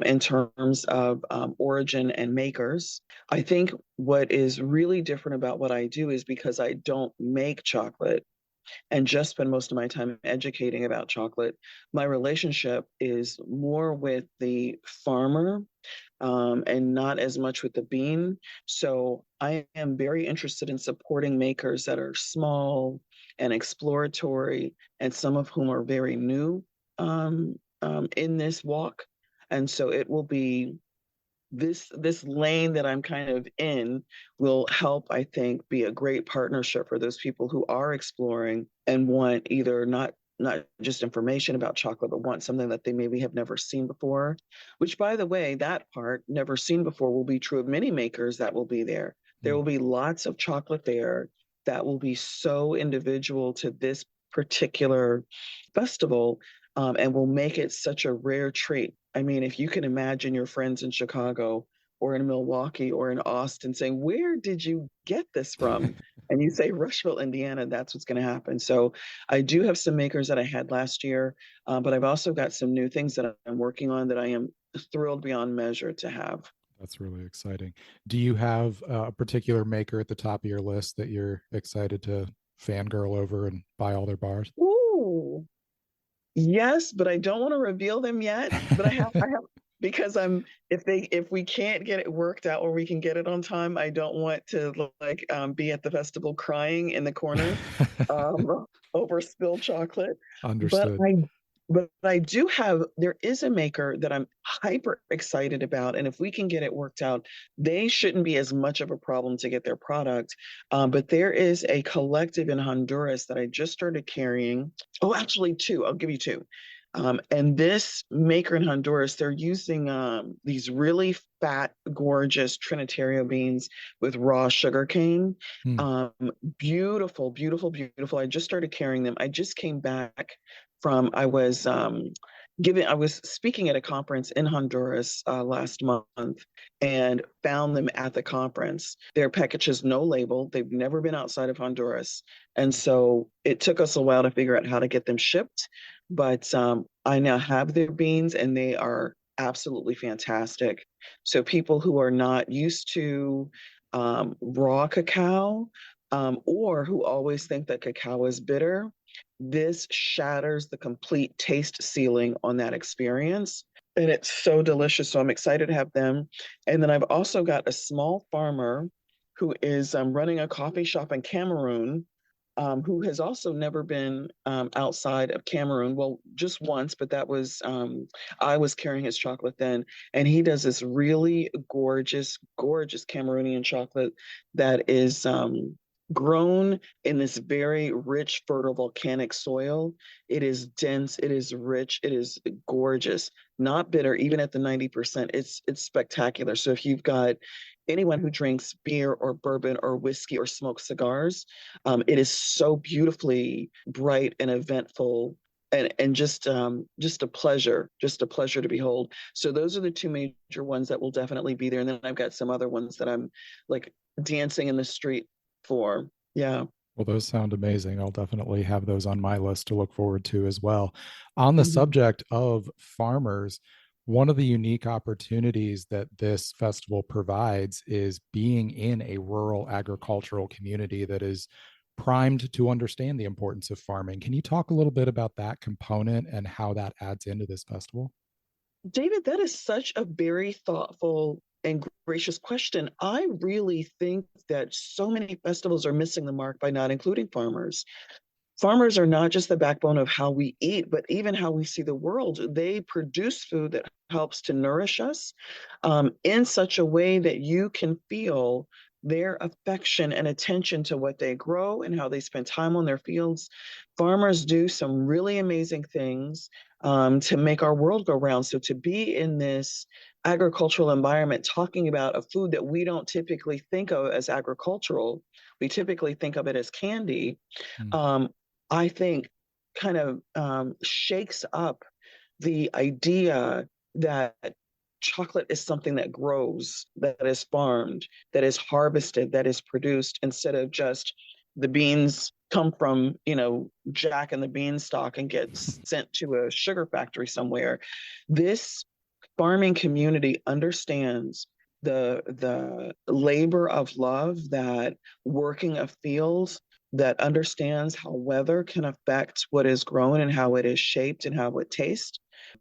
in terms of origin and makers. I think what is really different about what I do is because I don't make chocolate and just spend most of my time educating about chocolate. My relationship is more with the farmer and not as much with the bean. So I am very interested in supporting makers that are small and exploratory, and some of whom are very new in this walk. And so it will be this lane that I'm kind of in will help, I think, be a great partnership for those people who are exploring and want either not just information about chocolate, but want something that they maybe have never seen before. Which, by the way, that part, never seen before, will be true of many makers that will be there. There will be lots of chocolate there that will be so individual to this particular festival, and will make it such a rare treat. I mean, if you can imagine your friends in Chicago or in Milwaukee or in Austin saying, "Where did you get this from?" And you say Rushville, Indiana, that's what's going to happen. So I do have some makers that I had last year, but I've also got some new things that I'm working on that I am thrilled beyond measure to have. That's really exciting. Do you have a particular maker at the top of your list that you're excited to fangirl over and buy all their bars? Ooh, yes, but I don't want to reveal them yet. But I have because if we can't get it worked out or we can get it on time, I don't want to be at the festival crying in the corner over spilled chocolate. But Understood. I do have, there is a maker that I'm hyper excited about. And if we can get it worked out, they shouldn't be as much of a problem to get their product. But there is a collective in Honduras that I just started carrying. Oh, actually, two. I'll give you two. And this maker in Honduras, they're using these really fat, gorgeous Trinitario beans with raw sugarcane. Mm. Beautiful, beautiful, beautiful. I just started carrying them. I just came back from, I was speaking at a conference in Honduras last month and found them at the conference. Their package is no label. They've never been outside of Honduras. And so it took us a while to figure out how to get them shipped. But I now have their beans and they are absolutely fantastic. So people who are not used to raw cacao, or who always think that cacao is bitter, this shatters the complete taste ceiling on that experience. And it's so delicious. So I'm excited to have them. And then I've also got a small farmer who is running a coffee shop in Cameroon, who has also never been outside of Cameroon. Well, just once, but that was, I was carrying his chocolate then. And he does this really gorgeous, gorgeous Cameroonian chocolate that is grown in this very rich, fertile volcanic soil. It is dense, it is rich, it is gorgeous, not bitter, even at the 90%. It's spectacular. So if you've got anyone who drinks beer or bourbon or whiskey or smokes cigars, it is so beautifully bright and eventful. And just a pleasure to behold. So those are the two major ones that will definitely be there. And then I've got some other ones that I'm like dancing in the street for. Yeah. Well, those sound amazing. I'll definitely have those on my list to look forward to as well. On the Mhm. subject of farmers, one of the unique opportunities that this festival provides is being in a rural agricultural community that is primed to understand the importance of farming. Can you talk a little bit about that component and how that adds into this festival? David, that is such a very thoughtful and gracious question. I really think that so many festivals are missing the mark by not including farmers. Farmers are not just the backbone of how we eat, but even how we see the world. They produce food that helps to nourish us in such a way that you can feel their affection and attention to what they grow and how they spend time on their fields. Farmers do some really amazing things to make our world go round. So to be in this agricultural environment, talking about a food that we don't typically think of as agricultural, we typically think of it as candy. Mm. Um, I think kind of shakes up the idea that chocolate is something that grows, that is farmed, that is harvested, that is produced, instead of just the beans come from, Jack and the beanstalk and get sent to a sugar factory somewhere. This farming community understands the labor of love, that working a field, that understands how weather can affect what is grown and how it is shaped and how it tastes.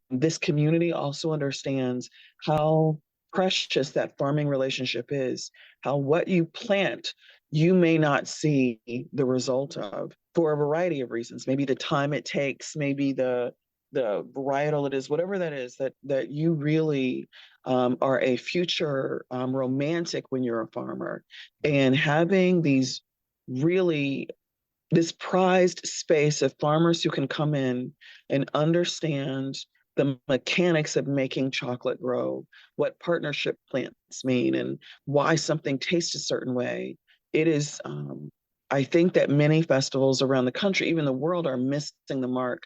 This community also understands how precious that farming relationship is, how what you plant you may not see the result of for a variety of reasons. Maybe the time it takes, maybe the varietal it is, whatever that is, that you really are a future romantic when you're a farmer, and having these really this prized space of farmers who can come in and understand the mechanics of making chocolate grow, what partnership plants mean, and why something tastes a certain way. It is, I think that many festivals around the country, even the world, are missing the mark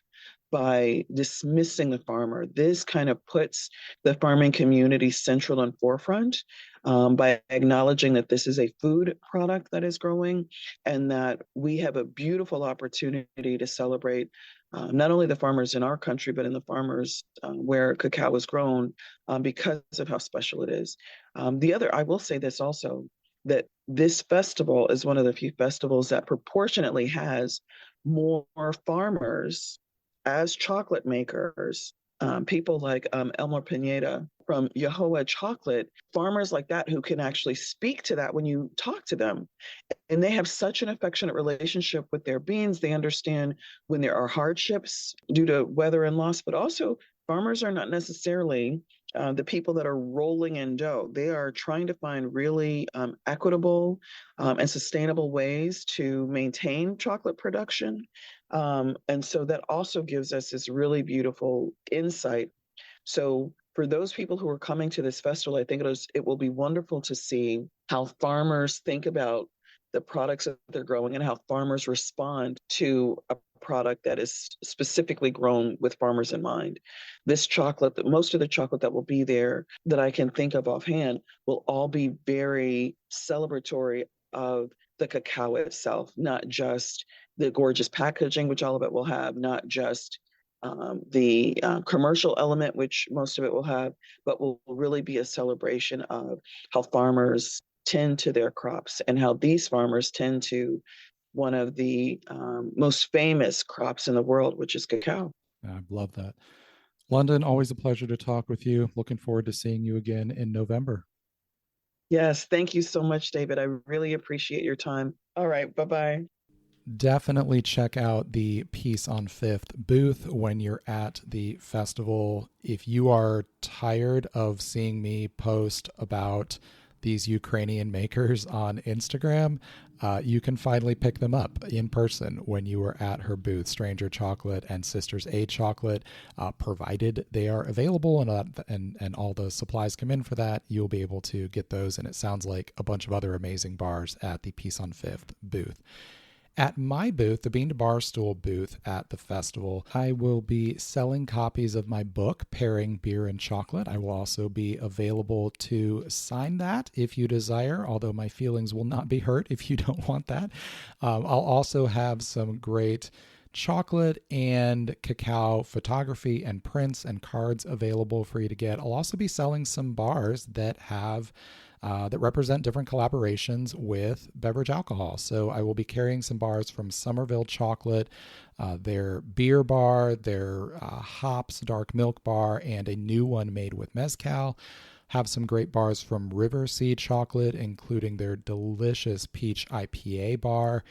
by dismissing the farmer. This kind of puts the farming community central and forefront by acknowledging that this is a food product that is growing, and that we have a beautiful opportunity to celebrate not only the farmers in our country, but in the farmers where cacao is grown because of how special it is. I will say this also, that this festival is one of the few festivals that proportionately has more farmers as chocolate makers. People like Elmer Pineda from Yehoah Chocolate, farmers like that who can actually speak to that when you talk to them. And they have such an affectionate relationship with their beans. They understand when there are hardships due to weather and loss, but also farmers are not necessarily the people that are rolling in dough. They are trying to find really equitable and sustainable ways to maintain chocolate production. And so that also gives us this really beautiful insight. So for those people who are coming to this festival, I think it will be wonderful to see how farmers think about the products that they're growing and how farmers respond to a product that is specifically grown with farmers in mind. This chocolate, most of the chocolate that will be there that I can think of offhand, will all be very celebratory of the cacao itself, not just the gorgeous packaging, which all of it will have, not just the commercial element, which most of it will have, but will really be a celebration of how farmers tend to their crops and how these farmers tend to one of the most famous crops in the world, which is cacao. I love that. London, always a pleasure to talk with you. Looking forward to seeing you again in November. Yes, thank you so much, David. I really appreciate your time. All right, bye-bye. Definitely check out the Peace on Fifth booth when you're at the festival. If you are tired of seeing me post about these Ukrainian makers on Instagram, you can finally pick them up in person when you are at her booth, Stranger Chocolate and Sisters Aid Chocolate, provided they are available and all the supplies come in for that. You'll be able to get those, and it sounds like a bunch of other amazing bars at the Peace on Fifth booth. At my booth, the Bean to Barstool booth at the festival, I will be selling copies of my book, Pairing Beer and Chocolate. I will also be available to sign that if you desire, although my feelings will not be hurt if you don't want that. I'll also have some great chocolate and cacao photography and prints and cards available for you to get. I'll also be selling some bars that have that represent different collaborations with beverage alcohol. So I will be carrying some bars from Somerville Chocolate, their beer bar, their hops dark milk bar, and a new one made with mezcal. Have some great bars from River Seed Chocolate, including their delicious peach IPA bar,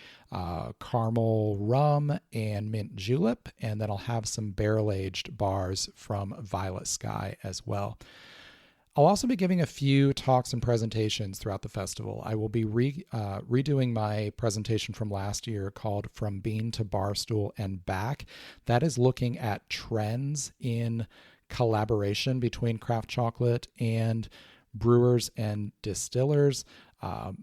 caramel rum, and mint julep. And then I'll have some barrel-aged bars from Violet Sky as well. I'll also be giving a few talks and presentations throughout the festival. I will be redoing my presentation from last year called From Bean to Barstool and Back. That is looking at trends in collaboration between craft chocolate and brewers and distillers,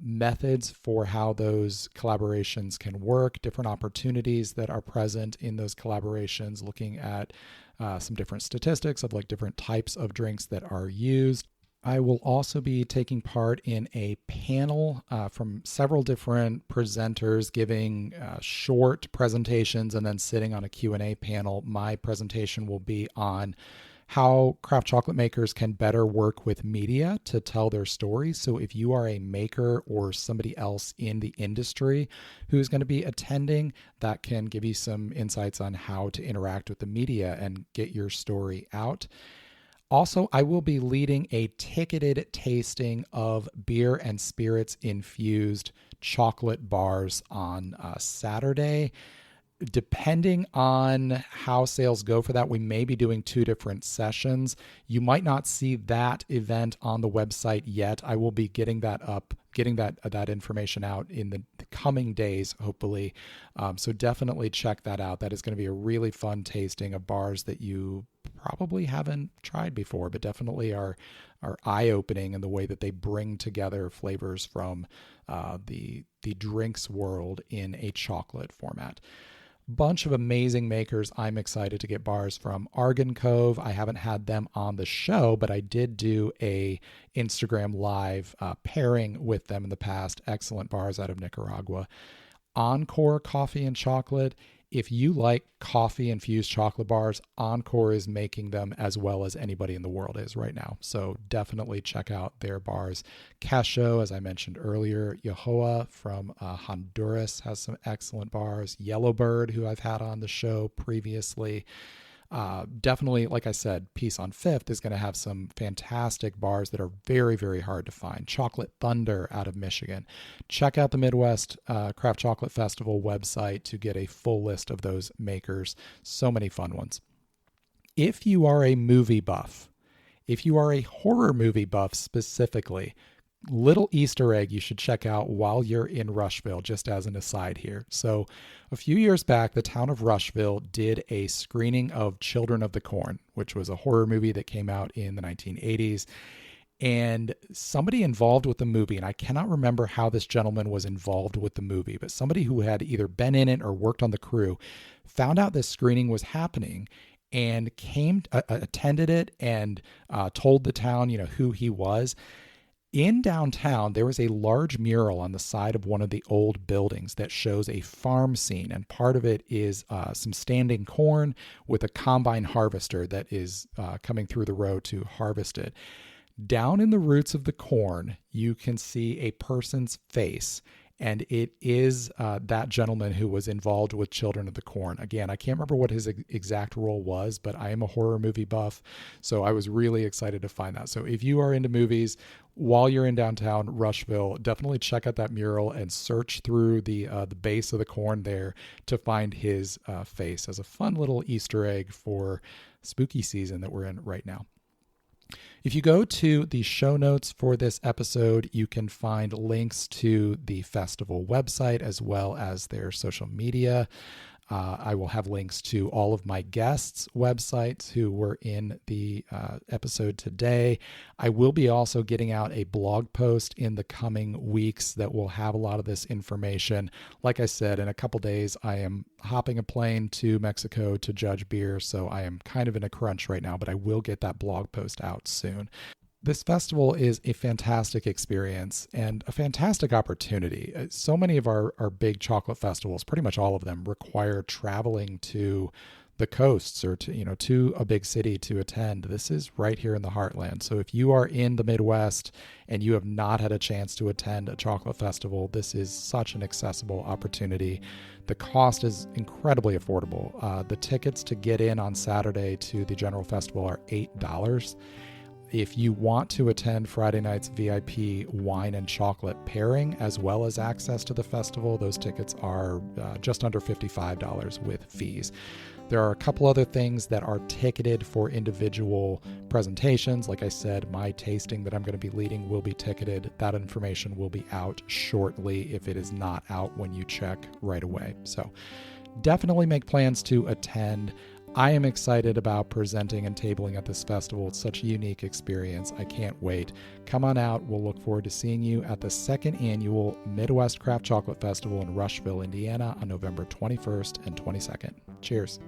methods for how those collaborations can work, different opportunities that are present in those collaborations, looking at some different statistics of like different types of drinks that are used. I will also be taking part in a panel from several different presenters giving short presentations and then sitting on a Q&A panel. My presentation will be on how craft chocolate makers can better work with media to tell their stories. So if you are a maker or somebody else in the industry who's going to be attending, that can give you some insights on how to interact with the media and get your story out. Also, I will be leading a ticketed tasting of beer and spirits infused chocolate bars on Saturday. Depending on how sales go for that, we may be doing 2 different sessions. You might not see that event on the website yet. I will be getting that up, getting that information out in the coming days, hopefully. So definitely check that out. That is going to be a really fun tasting of bars that you probably haven't tried before, but definitely are eye-opening in the way that they bring together flavors from the drinks world in a chocolate format. Bunch of amazing makers I'm excited to get bars from. Argon Cove, I haven't had them on the show, but I did do a Instagram live pairing with them in the past. Excellent bars out of Nicaragua. Encore Coffee and Chocolate. If you like coffee infused chocolate bars, Encore is making them as well as anybody in the world is right now. So definitely check out their bars. Cacao, as I mentioned earlier. Yohoa from Honduras has some excellent bars. Yellowbird, who I've had on the show previously. Definitely, like I said, Peace on Fifth is going to have some fantastic bars that are very, very hard to find. Chocolate Thunder out of Michigan. Check out the Midwest Craft Chocolate Festival website to get a full list of those makers. So many fun ones. If you are a movie buff, if you are a horror movie buff specifically, little Easter egg you should check out while you're in Rushville, just as an aside here. So a few years back, the town of Rushville did a screening of Children of the Corn, which was a horror movie that came out in the 1980s. And somebody involved with the movie, and I cannot remember how this gentleman was involved with the movie, but somebody who had either been in it or worked on the crew found out this screening was happening and attended it and told the town, who he was. In downtown, there was a large mural on the side of one of the old buildings that shows a farm scene, and part of it is some standing corn with a combine harvester that is coming through the row to harvest it. Down in the roots of the corn, you can see a person's face, and it is that gentleman who was involved with Children of the Corn. Again, I can't remember what his exact role was, but I am a horror movie buff, so I was really excited to find that. So if you are into movies, while you're in downtown Rushville, definitely check out that mural and search through the base of the corn there to find his face as a fun little Easter egg for spooky season that we're in right now. If you go to the show notes for this episode, you can find links to the festival website as well as their social media. I will have links to all of my guests' websites who were in the episode today. I will be also getting out a blog post in the coming weeks that will have a lot of this information. Like I said, in a couple days, I am hopping a plane to Mexico to judge beer, so I am kind of in a crunch right now, but I will get that blog post out soon. This festival is a fantastic experience and a fantastic opportunity. So many of our big chocolate festivals, pretty much all of them, require traveling to the coasts or to a big city to attend. This is right here in the heartland. So if you are in the Midwest and you have not had a chance to attend a chocolate festival, this is such an accessible opportunity. The cost is incredibly affordable. The tickets to get in on Saturday to the general festival are $8. If you want to attend Friday night's VIP wine and chocolate pairing, as well as access to the festival, those tickets are just under $55 with fees. There are a couple other things that are ticketed for individual presentations. Like I said, my tasting that I'm going to be leading will be ticketed. That information will be out shortly if it is not out when you check right away. So definitely make plans to attend. I am excited about presenting and tabling at this festival. It's such a unique experience. I can't wait. Come on out. We'll look forward to seeing you at the second annual Midwest Craft Chocolate Festival in Rushville, Indiana on November 21st and 22nd. Cheers.